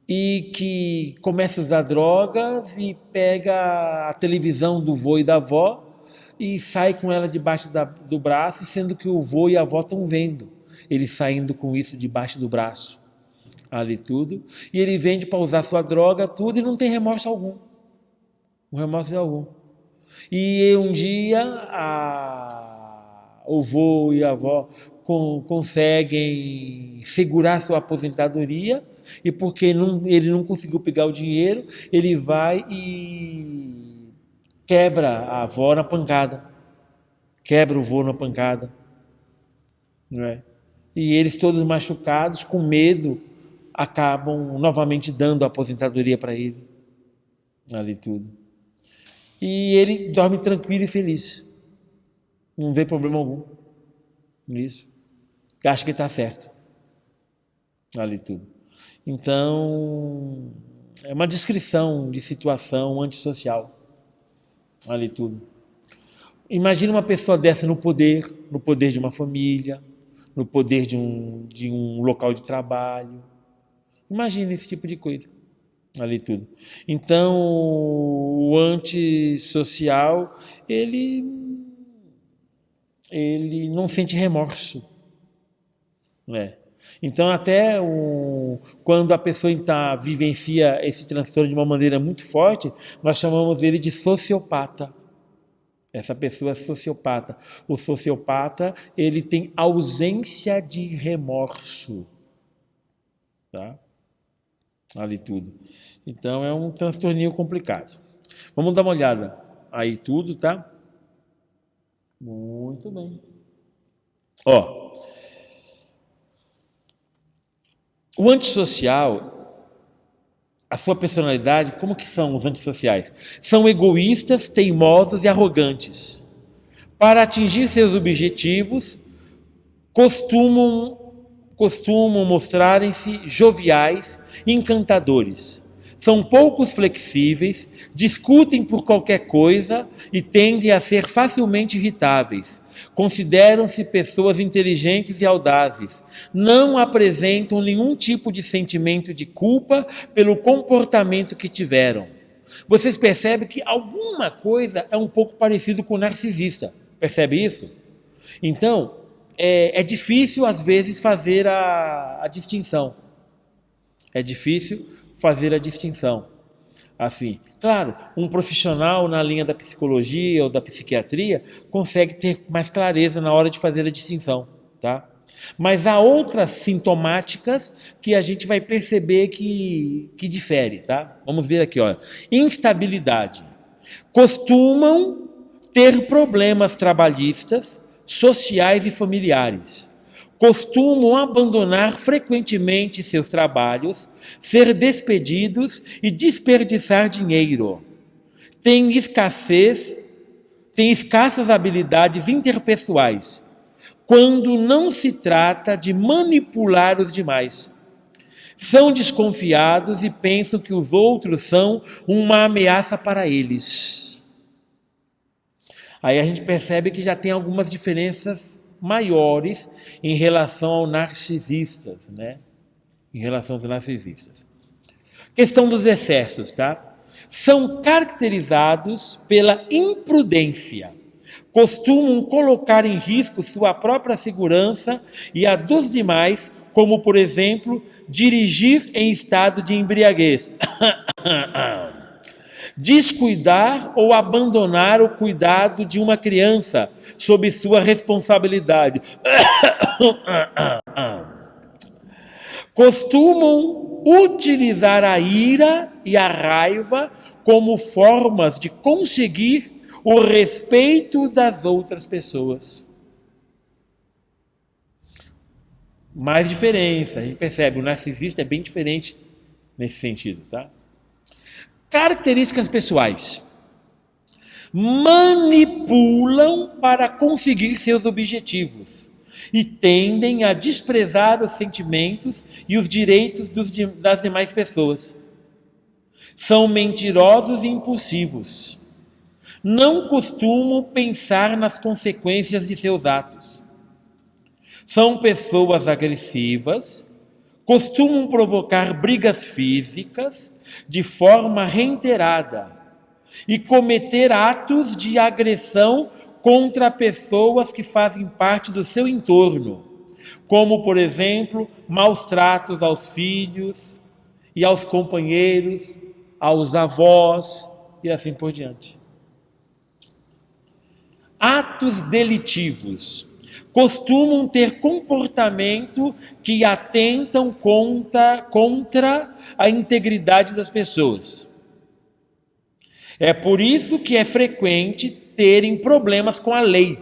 E que começa a usar drogas e pega a televisão do vô e da avó e sai com ela debaixo do braço, sendo que o vô e a avó estão vendo ele saindo com isso debaixo do braço, ali tudo, e ele vende para usar sua droga, tudo, e não tem remorso algum, E um dia o vô e a avó conseguem segurar sua aposentadoria, e porque ele não conseguiu pegar o dinheiro, ele vai e quebra a avó na pancada, quebra o vô na pancada, não é? E eles todos machucados, com medo, acabam novamente dando a aposentadoria para ele, ali tudo. E ele dorme tranquilo e feliz, não vê problema algum nisso, acha que está certo, ali tudo. Então, é uma descrição de situação antissocial, ali tudo. Imagina uma pessoa dessa no poder de uma família, no poder de um local de trabalho. Imagina esse tipo de coisa, ali tudo. Então, o antissocial, ele não sente remorso, né? Então, até quando a pessoa vivencia esse transtorno de uma maneira muito forte, nós chamamos ele de sociopata. Essa pessoa é sociopata. O sociopata, ele tem ausência de remorso, tá? Ali tudo. Então, é um transtorninho complicado. Vamos dar uma olhada aí tudo, tá? Muito bem. O antissocial, a sua personalidade, como que são os antissociais? São egoístas, teimosos e arrogantes. Para atingir seus objetivos, costumam mostrarem-se joviais e encantadores. São poucos flexíveis, discutem por qualquer coisa e tendem a ser facilmente irritáveis. Consideram-se pessoas inteligentes e audazes. Não apresentam nenhum tipo de sentimento de culpa pelo comportamento que tiveram. Vocês percebem que alguma coisa é um pouco parecido com o narcisista. Percebe isso? Então, é difícil às vezes fazer a distinção. É difícil fazer a distinção. Assim, claro, um profissional na linha da psicologia ou da psiquiatria consegue ter mais clareza na hora de fazer a distinção, tá? Mas há outras sintomáticas que a gente vai perceber que difere, tá? Vamos ver aqui, olha. Instabilidade. Costumam ter problemas trabalhistas, sociais e familiares. Costumam abandonar frequentemente seus trabalhos, ser despedidos e desperdiçar dinheiro. Têm escassas habilidades interpessoais, quando não se trata de manipular os demais. São desconfiados e pensam que os outros são uma ameaça para eles. Aí a gente percebe que já tem algumas diferenças maiores em relação aos narcisistas, né? Em relação aos narcisistas. Questão dos excessos, tá? São caracterizados pela imprudência. Costumam colocar em risco sua própria segurança e a dos demais, como, por exemplo, dirigir em estado de embriaguez. Descuidar ou abandonar o cuidado de uma criança sob sua responsabilidade. Costumam utilizar a ira e a raiva como formas de conseguir o respeito das outras pessoas. Mais diferença, a gente percebe, o narcisista é bem diferente nesse sentido, tá? Características pessoais. Manipulam para conseguir seus objetivos e tendem a desprezar os sentimentos e os direitos das demais pessoas. São mentirosos e impulsivos. Não costumam pensar nas consequências de seus atos. São pessoas agressivas, costumam provocar brigas físicas de forma reiterada e cometer atos de agressão contra pessoas que fazem parte do seu entorno, como, por exemplo, maus tratos aos filhos e aos companheiros, aos avós e assim por diante. Atos delitivos costumam ter comportamento que atentam contra a integridade das pessoas. É por isso que é frequente terem problemas com a lei.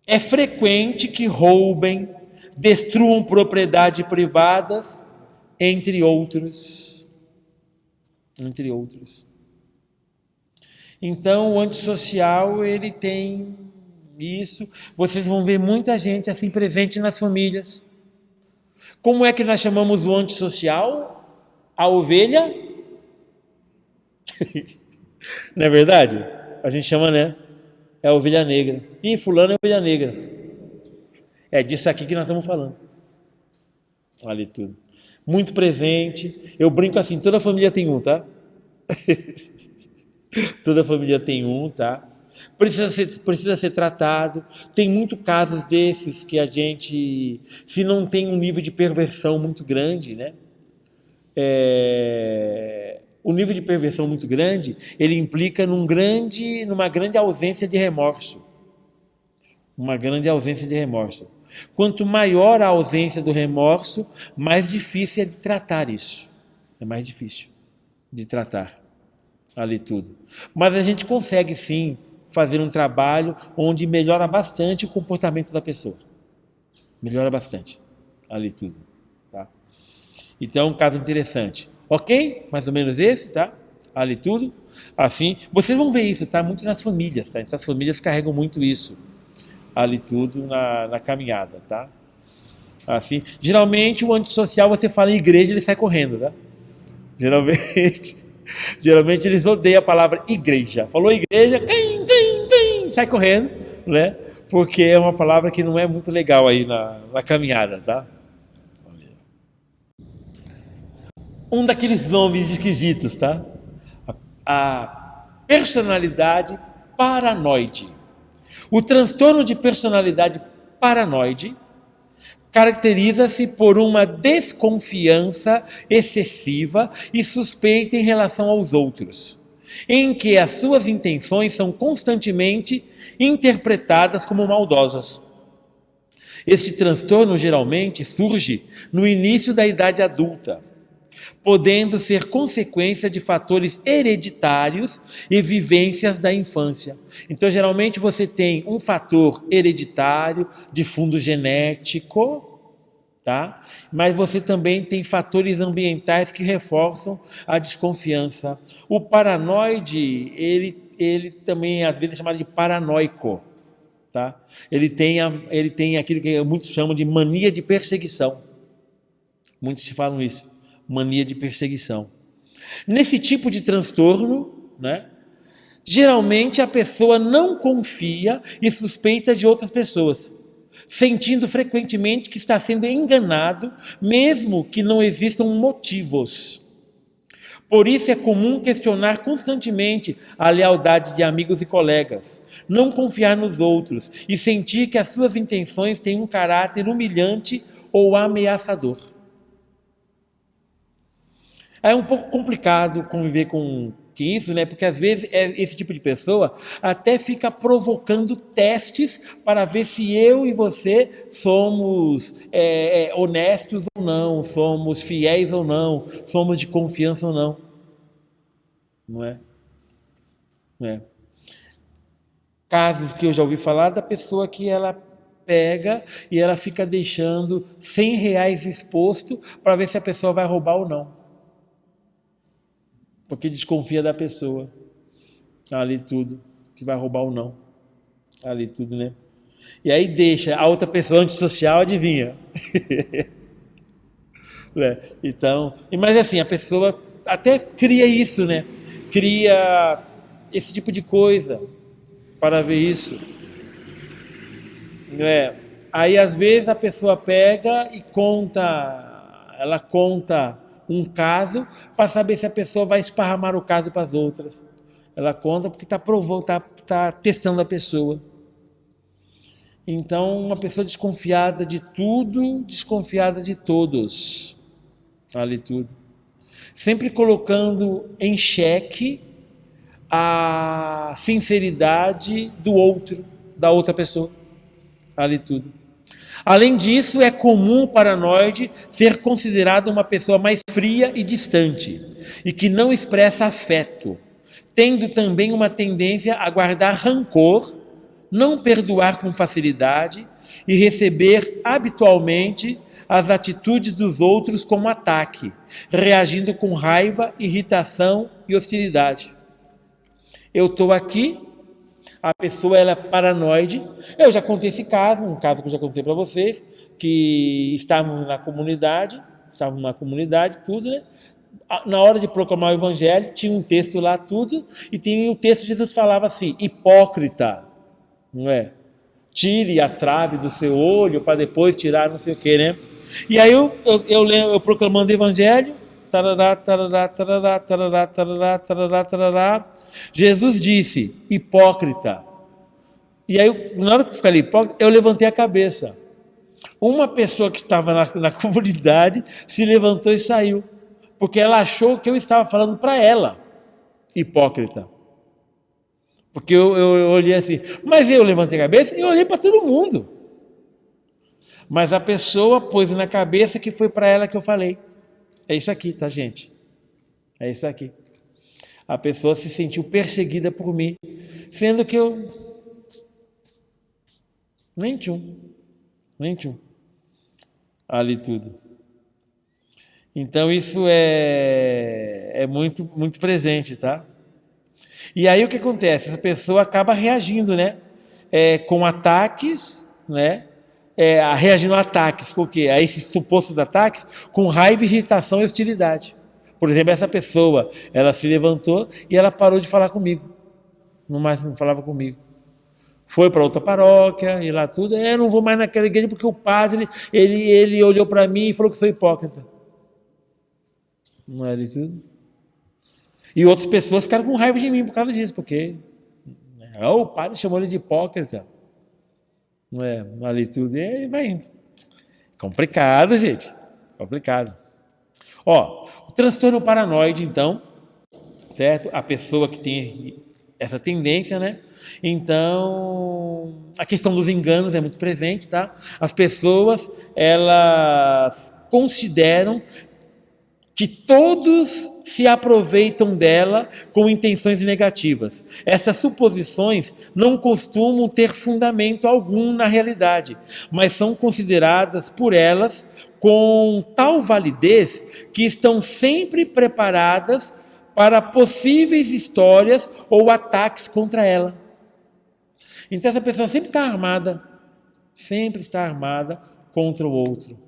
É frequente que roubem, destruam propriedades privadas, entre outros. Entre outros. Então, o antissocial, ele tem isso. Vocês vão ver muita gente assim presente nas famílias. Como é que nós chamamos o antissocial? A ovelha? Não é verdade? A gente chama, né? É a ovelha negra. Ih, fulano é a ovelha negra. É disso aqui que nós estamos falando. Olha tudo. Muito presente. Eu brinco assim, toda família tem um, tá? Toda família tem um, tá? Precisa ser tratado. Tem muitos casos desses que a gente, se não tem um nível de perversão muito grande, né? O nível de perversão muito grande, ele implica numa grande ausência de remorso. Uma grande ausência de remorso. Quanto maior a ausência do remorso, mais difícil é de tratar isso. É mais difícil de tratar ali tudo. Mas a gente consegue sim fazer um trabalho onde melhora bastante o comportamento da pessoa. Melhora bastante ali tudo, tá? Então, um caso interessante. Ok? Mais ou menos esse, tá? Ali tudo. Assim, vocês vão ver isso, tá? Muito nas famílias, tá? Então, as famílias carregam muito isso. Ali tudo na caminhada, tá? Assim, geralmente o antissocial, você fala em igreja, ele sai correndo, tá? Geralmente eles odeiam a palavra igreja. Falou igreja, sai correndo, né? Porque é uma palavra que não é muito legal aí na caminhada, tá? Um daqueles nomes esquisitos, tá? A personalidade paranoide. O transtorno de personalidade paranoide caracteriza-se por uma desconfiança excessiva e suspeita em relação aos outros, em que as suas intenções são constantemente interpretadas como maldosas. Este transtorno geralmente surge no início da idade adulta, podendo ser consequência de fatores hereditários e vivências da infância. Então, geralmente você tem um fator hereditário de fundo genético, tá? Mas você também tem fatores ambientais que reforçam a desconfiança. O paranoide, ele também às vezes é chamado de paranoico, tá? Ele tem aquilo que muitos chamam de mania de perseguição. Muitos falam isso. Mania de perseguição. Nesse tipo de transtorno, né, geralmente a pessoa não confia e suspeita de outras pessoas, sentindo frequentemente que está sendo enganado, mesmo que não existam motivos. Por isso é comum questionar constantemente a lealdade de amigos e colegas, não confiar nos outros e sentir que as suas intenções têm um caráter humilhante ou ameaçador. É um pouco complicado conviver com isso, né? Porque às vezes esse tipo de pessoa até fica provocando testes para ver se eu e você somos honestos ou não, somos fiéis ou não, somos de confiança ou não. Não é? Não é? Casos que eu já ouvi falar da pessoa que ela pega e ela fica deixando R$100 exposto para ver se a pessoa vai roubar ou não. Porque desconfia da pessoa. Ali tudo. Se vai roubar ou não. Ali tudo, né? E aí deixa a outra pessoa antissocial, adivinha. Então, mas assim, a pessoa até cria isso, né? Cria esse tipo de coisa para ver isso. Aí às vezes a pessoa pega e ela conta um caso para saber se a pessoa vai esparramar o caso para as outras. Ela conta porque está provando, tá testando a pessoa. Então, uma pessoa desconfiada de tudo, desconfiada de todos. Ali tudo. Sempre colocando em xeque a sinceridade do outro, da outra pessoa. Ali tudo. Além disso, é comum o paranoide ser considerado uma pessoa mais fria e distante, e que não expressa afeto, tendo também uma tendência a guardar rancor, não perdoar com facilidade e receber habitualmente as atitudes dos outros como ataque, reagindo com raiva, irritação e hostilidade. Eu estou aqui, a pessoa ela é paranoide. Eu já contei esse caso, um caso que eu já contei para vocês, que estávamos na comunidade, tudo, né? Na hora de proclamar o evangelho, tinha um texto lá, tudo, e tinha o texto, Jesus falava assim, hipócrita, não é? Tire a trave do seu olho para depois tirar não sei o que, né? E aí eu proclamando o evangelho, tarará, tarará, tarará, tarará, tarará, tarará, tarará. Jesus disse, hipócrita. E aí, na hora que eu falei hipócrita, eu levantei a cabeça. Uma pessoa que estava na comunidade se levantou e saiu, porque ela achou que eu estava falando para ela, hipócrita. Porque eu olhei assim, mas eu levantei a cabeça e olhei para todo mundo. Mas a pessoa pôs na cabeça que foi para ela que eu falei. É isso aqui, tá, gente? É isso aqui. A pessoa se sentiu perseguida por mim, sendo que eu nem tchum. Ali tudo. Então isso é muito, muito presente, tá? E aí o que acontece? Essa pessoa acaba reagindo, né? Com ataques, né? Reagindo a ataques, com o quê? A esses supostos ataques, com raiva, irritação e hostilidade. Por exemplo, essa pessoa, ela se levantou e ela parou de falar comigo. Não falava comigo. Foi para outra paróquia e lá tudo. Eu não vou mais naquela igreja porque o padre, ele olhou para mim e falou que sou hipócrita. Não é isso tudo? E outras pessoas ficaram com raiva de mim por causa disso, porque o padre chamou ele de hipócrita. Não é? Ali tudo, e vai indo. Complicado, gente. Complicado. O transtorno paranoide, então, certo? A pessoa que tem essa tendência, né? Então, a questão dos enganos é muito presente, tá? As pessoas, elas consideram que todos se aproveitam dela com intenções negativas. Essas suposições não costumam ter fundamento algum na realidade, mas são consideradas por elas com tal validez que estão sempre preparadas para possíveis histórias ou ataques contra ela. Então essa pessoa sempre está armada contra o outro.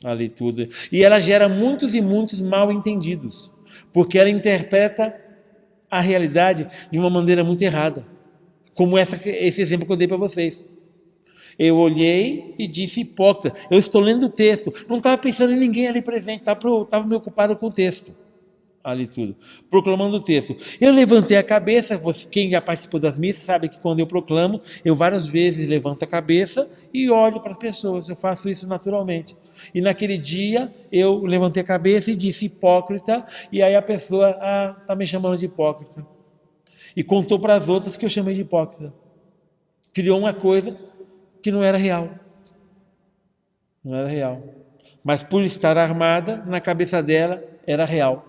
Ali tudo. E ela gera muitos e muitos mal entendidos, porque ela interpreta a realidade de uma maneira muito errada, como esse exemplo que eu dei para vocês. Eu olhei e disse hipócrita. Eu estou lendo o texto, não estava pensando em ninguém ali presente, estava me ocupado com o texto. Ali tudo, proclamando o texto. Eu levantei a cabeça, quem já participou das missas sabe que quando eu proclamo, eu várias vezes levanto a cabeça e olho para as pessoas, eu faço isso naturalmente. E naquele dia, eu levantei a cabeça e disse hipócrita, e aí a pessoa, está me chamando de hipócrita. E contou para as outras que eu chamei de hipócrita. Criou uma coisa que não era real. Não era real. Mas por estar armada, na cabeça dela, era real.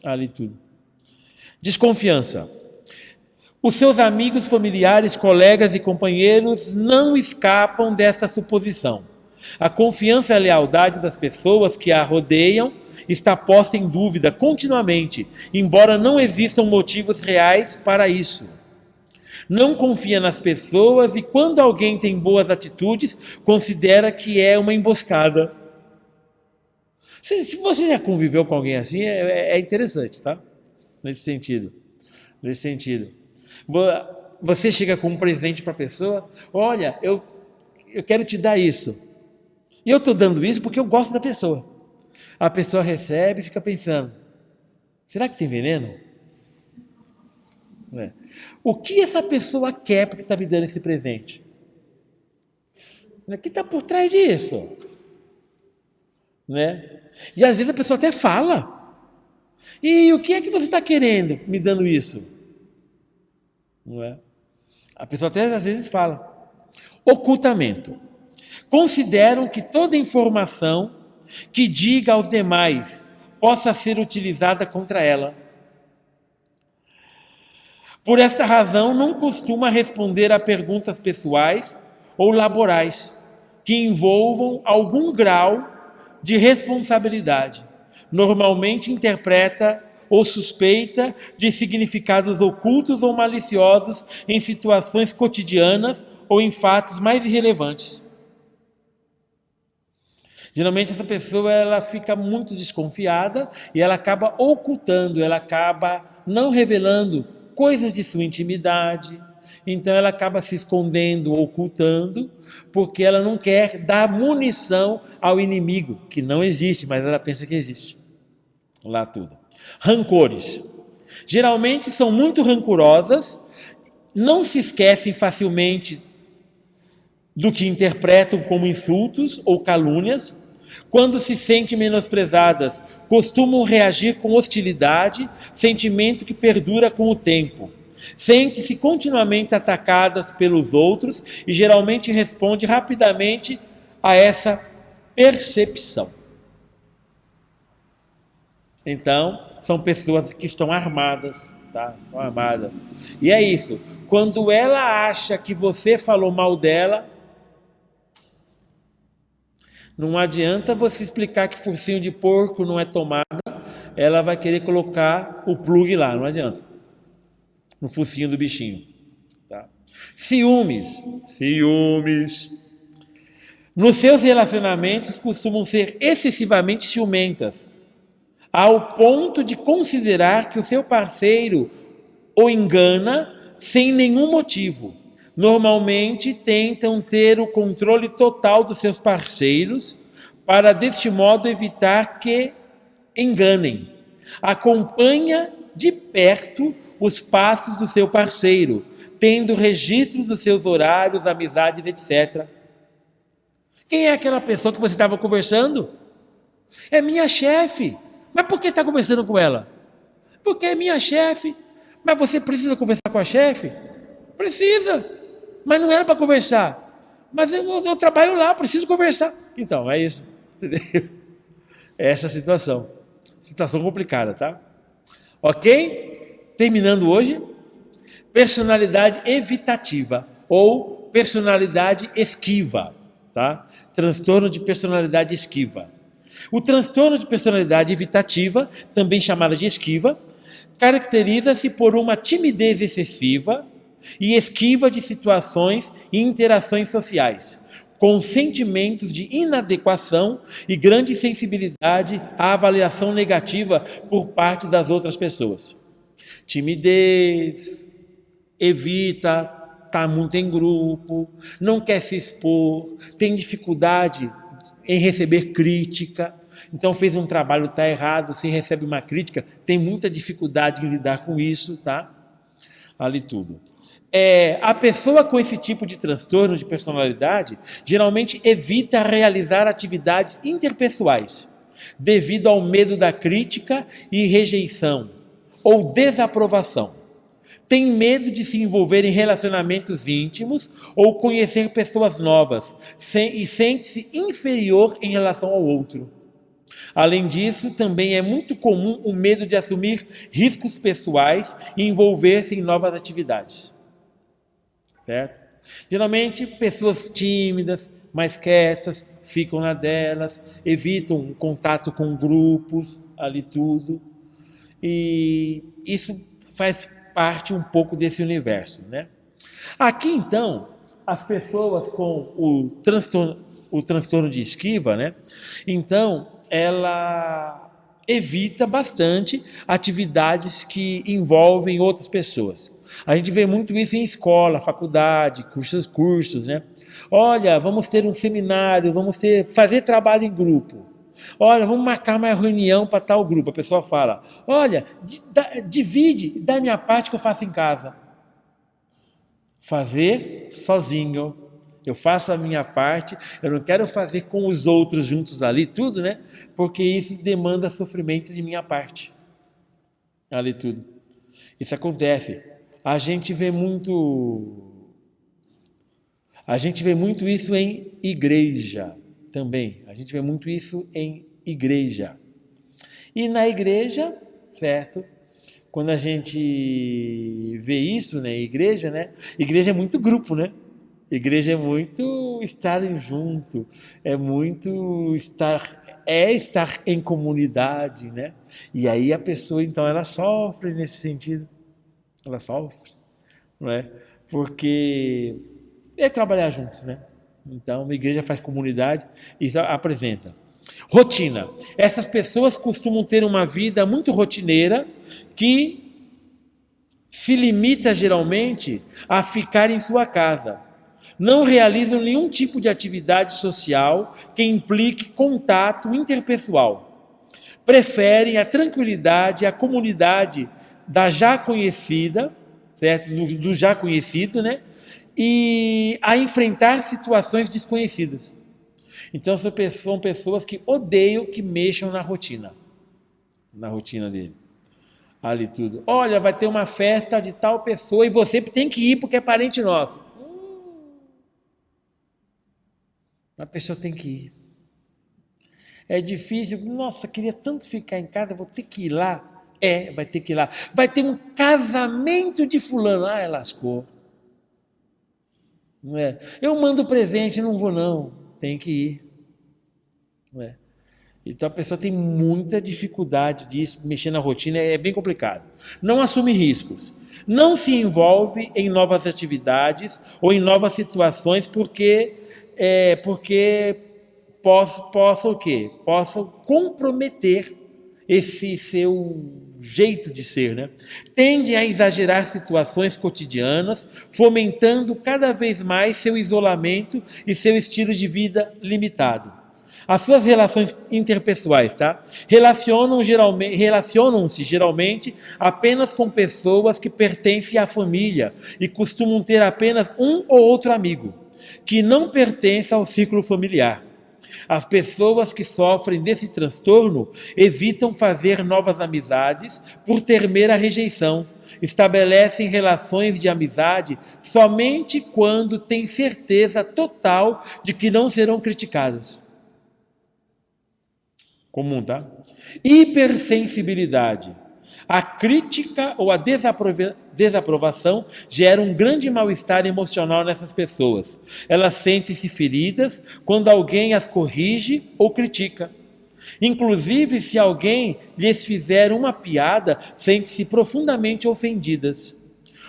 Ali tudo. Desconfiança. Os seus amigos, familiares, colegas e companheiros não escapam desta suposição. A confiança e a lealdade das pessoas que a rodeiam está posta em dúvida continuamente, embora não existam motivos reais para isso. Não confia nas pessoas e quando alguém tem boas atitudes, considera que é uma emboscada. Se você já conviveu com alguém assim, é interessante, tá? Nesse sentido. Nesse sentido. Você chega com um presente para a pessoa, olha, eu quero te dar isso. E eu estou dando isso porque eu gosto da pessoa. A pessoa recebe e fica pensando, será que tem veneno? O que essa pessoa quer porque está me dando esse presente? O que está por trás disso? Né? E às vezes a pessoa até fala. E o que é que você está querendo me dando isso? Não é? A pessoa até às vezes fala. Ocultamento. Consideram que toda informação que diga aos demais possa ser utilizada contra ela. Por esta razão, não costuma responder a perguntas pessoais ou laborais que envolvam algum grau de responsabilidade. Normalmente interpreta ou suspeita de significados ocultos ou maliciosos em situações cotidianas ou em fatos mais irrelevantes. Geralmente essa pessoa ela fica muito desconfiada e ela acaba ocultando, ela acaba não revelando coisas de sua intimidade. Então ela acaba se escondendo, ocultando, porque ela não quer dar munição ao inimigo, que não existe, mas ela pensa que existe. Lá tudo. Rancores. Geralmente são muito rancorosas, não se esquecem facilmente do que interpretam como insultos ou calúnias. Quando se sentem menosprezadas, costumam reagir com hostilidade, sentimento que perdura com o tempo. Sentem-se continuamente atacadas pelos outros e geralmente responde rapidamente a essa percepção. Então, são pessoas que estão armadas, tá? Estão armadas. E é isso. Quando ela acha que você falou mal dela, não adianta você explicar que focinho de porco não é tomada, ela vai querer colocar o plug lá, não adianta. No focinho do bichinho. Tá? Ciúmes. Nos seus relacionamentos costumam ser excessivamente ciumentas, ao ponto de considerar que o seu parceiro o engana sem nenhum motivo. Normalmente tentam ter o controle total dos seus parceiros para, deste modo, evitar que enganem. Acompanha de perto os passos do seu parceiro, tendo registro dos seus horários, amizades, etc. Quem é aquela pessoa que você estava conversando? É minha chefe. Mas por que está conversando com ela? Porque é minha chefe. Mas você precisa conversar com a chefe? Precisa. Mas não era para conversar. Mas eu trabalho lá, preciso conversar. Então, é isso. Entendeu? É essa situação. Situação complicada, tá? Ok? Terminando hoje. Personalidade evitativa ou personalidade esquiva, tá? Transtorno de personalidade esquiva. O transtorno de personalidade evitativa, também chamada de esquiva, caracteriza-se por uma timidez excessiva e esquiva de situações e interações sociais, com sentimentos de inadequação e grande sensibilidade à avaliação negativa por parte das outras pessoas. Timidez, evita estar muito em grupo, não quer se expor, tem dificuldade em receber crítica. Então fez um trabalho, está errado, se recebe uma crítica, tem muita dificuldade em lidar com isso, tá? Ali tudo. A pessoa com esse tipo de transtorno de personalidade geralmente evita realizar atividades interpessoais devido ao medo da crítica e rejeição ou desaprovação. Tem medo de se envolver em relacionamentos íntimos ou conhecer pessoas novas e sente-se inferior em relação ao outro. Além disso, também é muito comum o medo de assumir riscos pessoais e envolver-se em novas atividades. Certo? Geralmente, pessoas tímidas, mais quietas, ficam na delas, evitam o contato com grupos, ali tudo. E isso faz parte um pouco desse universo, né? Aqui, então, as pessoas com o transtorno de esquiva, né? Então, ela evita bastante atividades que envolvem outras pessoas. A gente vê muito isso em escola, faculdade, cursos, né? Olha, vamos ter um seminário, fazer trabalho em grupo. Olha, vamos marcar uma reunião para tal grupo. A pessoa fala, olha, divide da minha parte que eu faço em casa. Fazer sozinho. Eu faço a minha parte, eu não quero fazer com os outros juntos ali, tudo, né? Porque isso demanda sofrimento de minha parte. Ali tudo. Isso acontece. A gente vê muito isso em igreja também. A gente vê muito isso em igreja. E na igreja, certo? Quando a gente vê isso, né? Igreja, né? Igreja é muito grupo, né? Igreja é muito estarem junto, é muito estar em comunidade, né? E aí a pessoa, então, ela sofre nesse sentido. Ela sofre, não é? Porque é trabalhar juntos, né? Então, a igreja faz comunidade e apresenta. Rotina. Essas pessoas costumam ter uma vida muito rotineira que se limita geralmente a ficar em sua casa. Não realizam nenhum tipo de atividade social que implique contato interpessoal. Preferem a tranquilidade, a comunidade da já conhecida, certo? Do já conhecido, né? E a enfrentar situações desconhecidas. Então são pessoas que odeiam que mexam na rotina dele. Ali tudo. Olha, vai ter uma festa de tal pessoa e você tem que ir porque é parente nosso. A pessoa tem que ir. É difícil. Nossa, queria tanto ficar em casa, vou ter que ir lá. Vai ter que ir lá. Vai ter um casamento de fulano. Lascou. Não é? Eu mando presente, não vou não. Tem que ir. Não é? Então a pessoa tem muita dificuldade disso, mexer na rotina é bem complicado. Não assume riscos. Não se envolve em novas atividades ou em novas situações porque possa o quê? Possam comprometer esse seu jeito de ser, né? Tende a exagerar situações cotidianas, fomentando cada vez mais seu isolamento e seu estilo de vida limitado. As suas relações interpessoais, tá? Relacionam-se geralmente apenas com pessoas que pertencem à família e costumam ter apenas um ou outro amigo, que não pertence ao ciclo familiar. As pessoas que sofrem desse transtorno evitam fazer novas amizades por temer a rejeição. Estabelecem relações de amizade somente quando têm certeza total de que não serão criticadas. Comum, tá? Hipersensibilidade. A crítica ou a desaprovação gera um grande mal-estar emocional nessas pessoas. Elas sentem-se feridas quando alguém as corrige ou critica. Inclusive, se alguém lhes fizer uma piada, sentem-se profundamente ofendidas.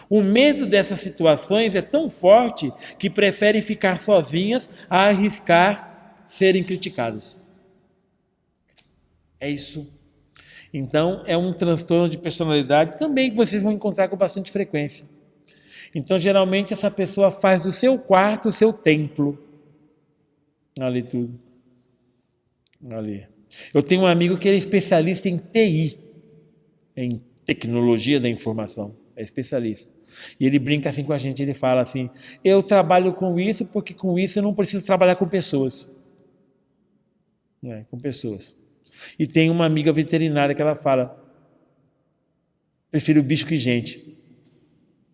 O medo dessas situações é tão forte que preferem ficar sozinhas a arriscar serem criticadas. É isso. Então, é um transtorno de personalidade também que vocês vão encontrar com bastante frequência. Então, geralmente, essa pessoa faz do seu quarto o seu templo. Ali tudo. Ali. Eu tenho um amigo que ele é especialista em TI, em tecnologia da informação. É especialista. E ele brinca assim com a gente, ele fala assim, eu trabalho com isso porque com isso eu não preciso trabalhar com pessoas. Com pessoas. E tem uma amiga veterinária que ela fala, prefiro bicho que gente.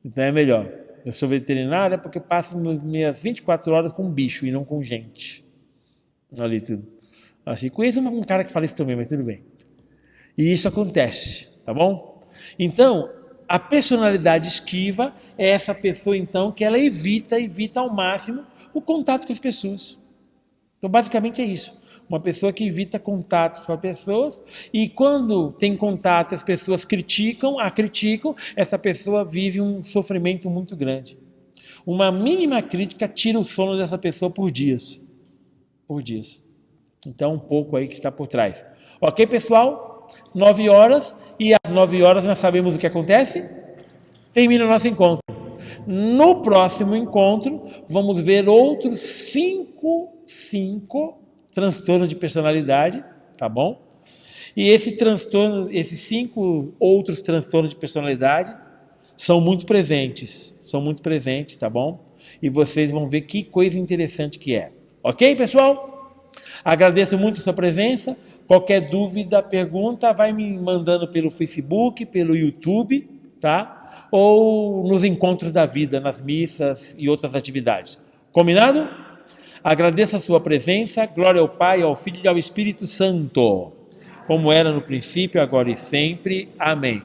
Então é melhor. Eu sou veterinária porque passo minhas 24 horas com bicho e não com gente. Ali tudo. Assim, conheço um cara que fala isso também, mas tudo bem. E isso acontece, tá bom? Então, a personalidade esquiva é essa pessoa, então, que ela evita ao máximo o contato com as pessoas. Então, basicamente é isso. Uma pessoa que evita contato com as pessoas e quando tem contato as pessoas criticam, essa pessoa vive um sofrimento muito grande. Uma mínima crítica tira o sono dessa pessoa por dias. Por dias. Então, um pouco aí que está por trás. Ok, pessoal? 9 horas, e às 9 horas nós sabemos o que acontece? Termina o nosso encontro. No próximo encontro, vamos ver outros 5 transtornos de personalidade, tá bom? E esses 5 outros transtornos de personalidade são muito presentes, tá bom? E vocês vão ver que coisa interessante que é. Ok, pessoal? Agradeço muito a sua presença. Qualquer dúvida, pergunta, vai me mandando pelo Facebook, pelo YouTube, tá? Ou nos encontros da vida, nas missas e outras atividades. Combinado? Agradeço a sua presença. Glória ao Pai, ao Filho e ao Espírito Santo, como era no princípio, agora e sempre. Amém.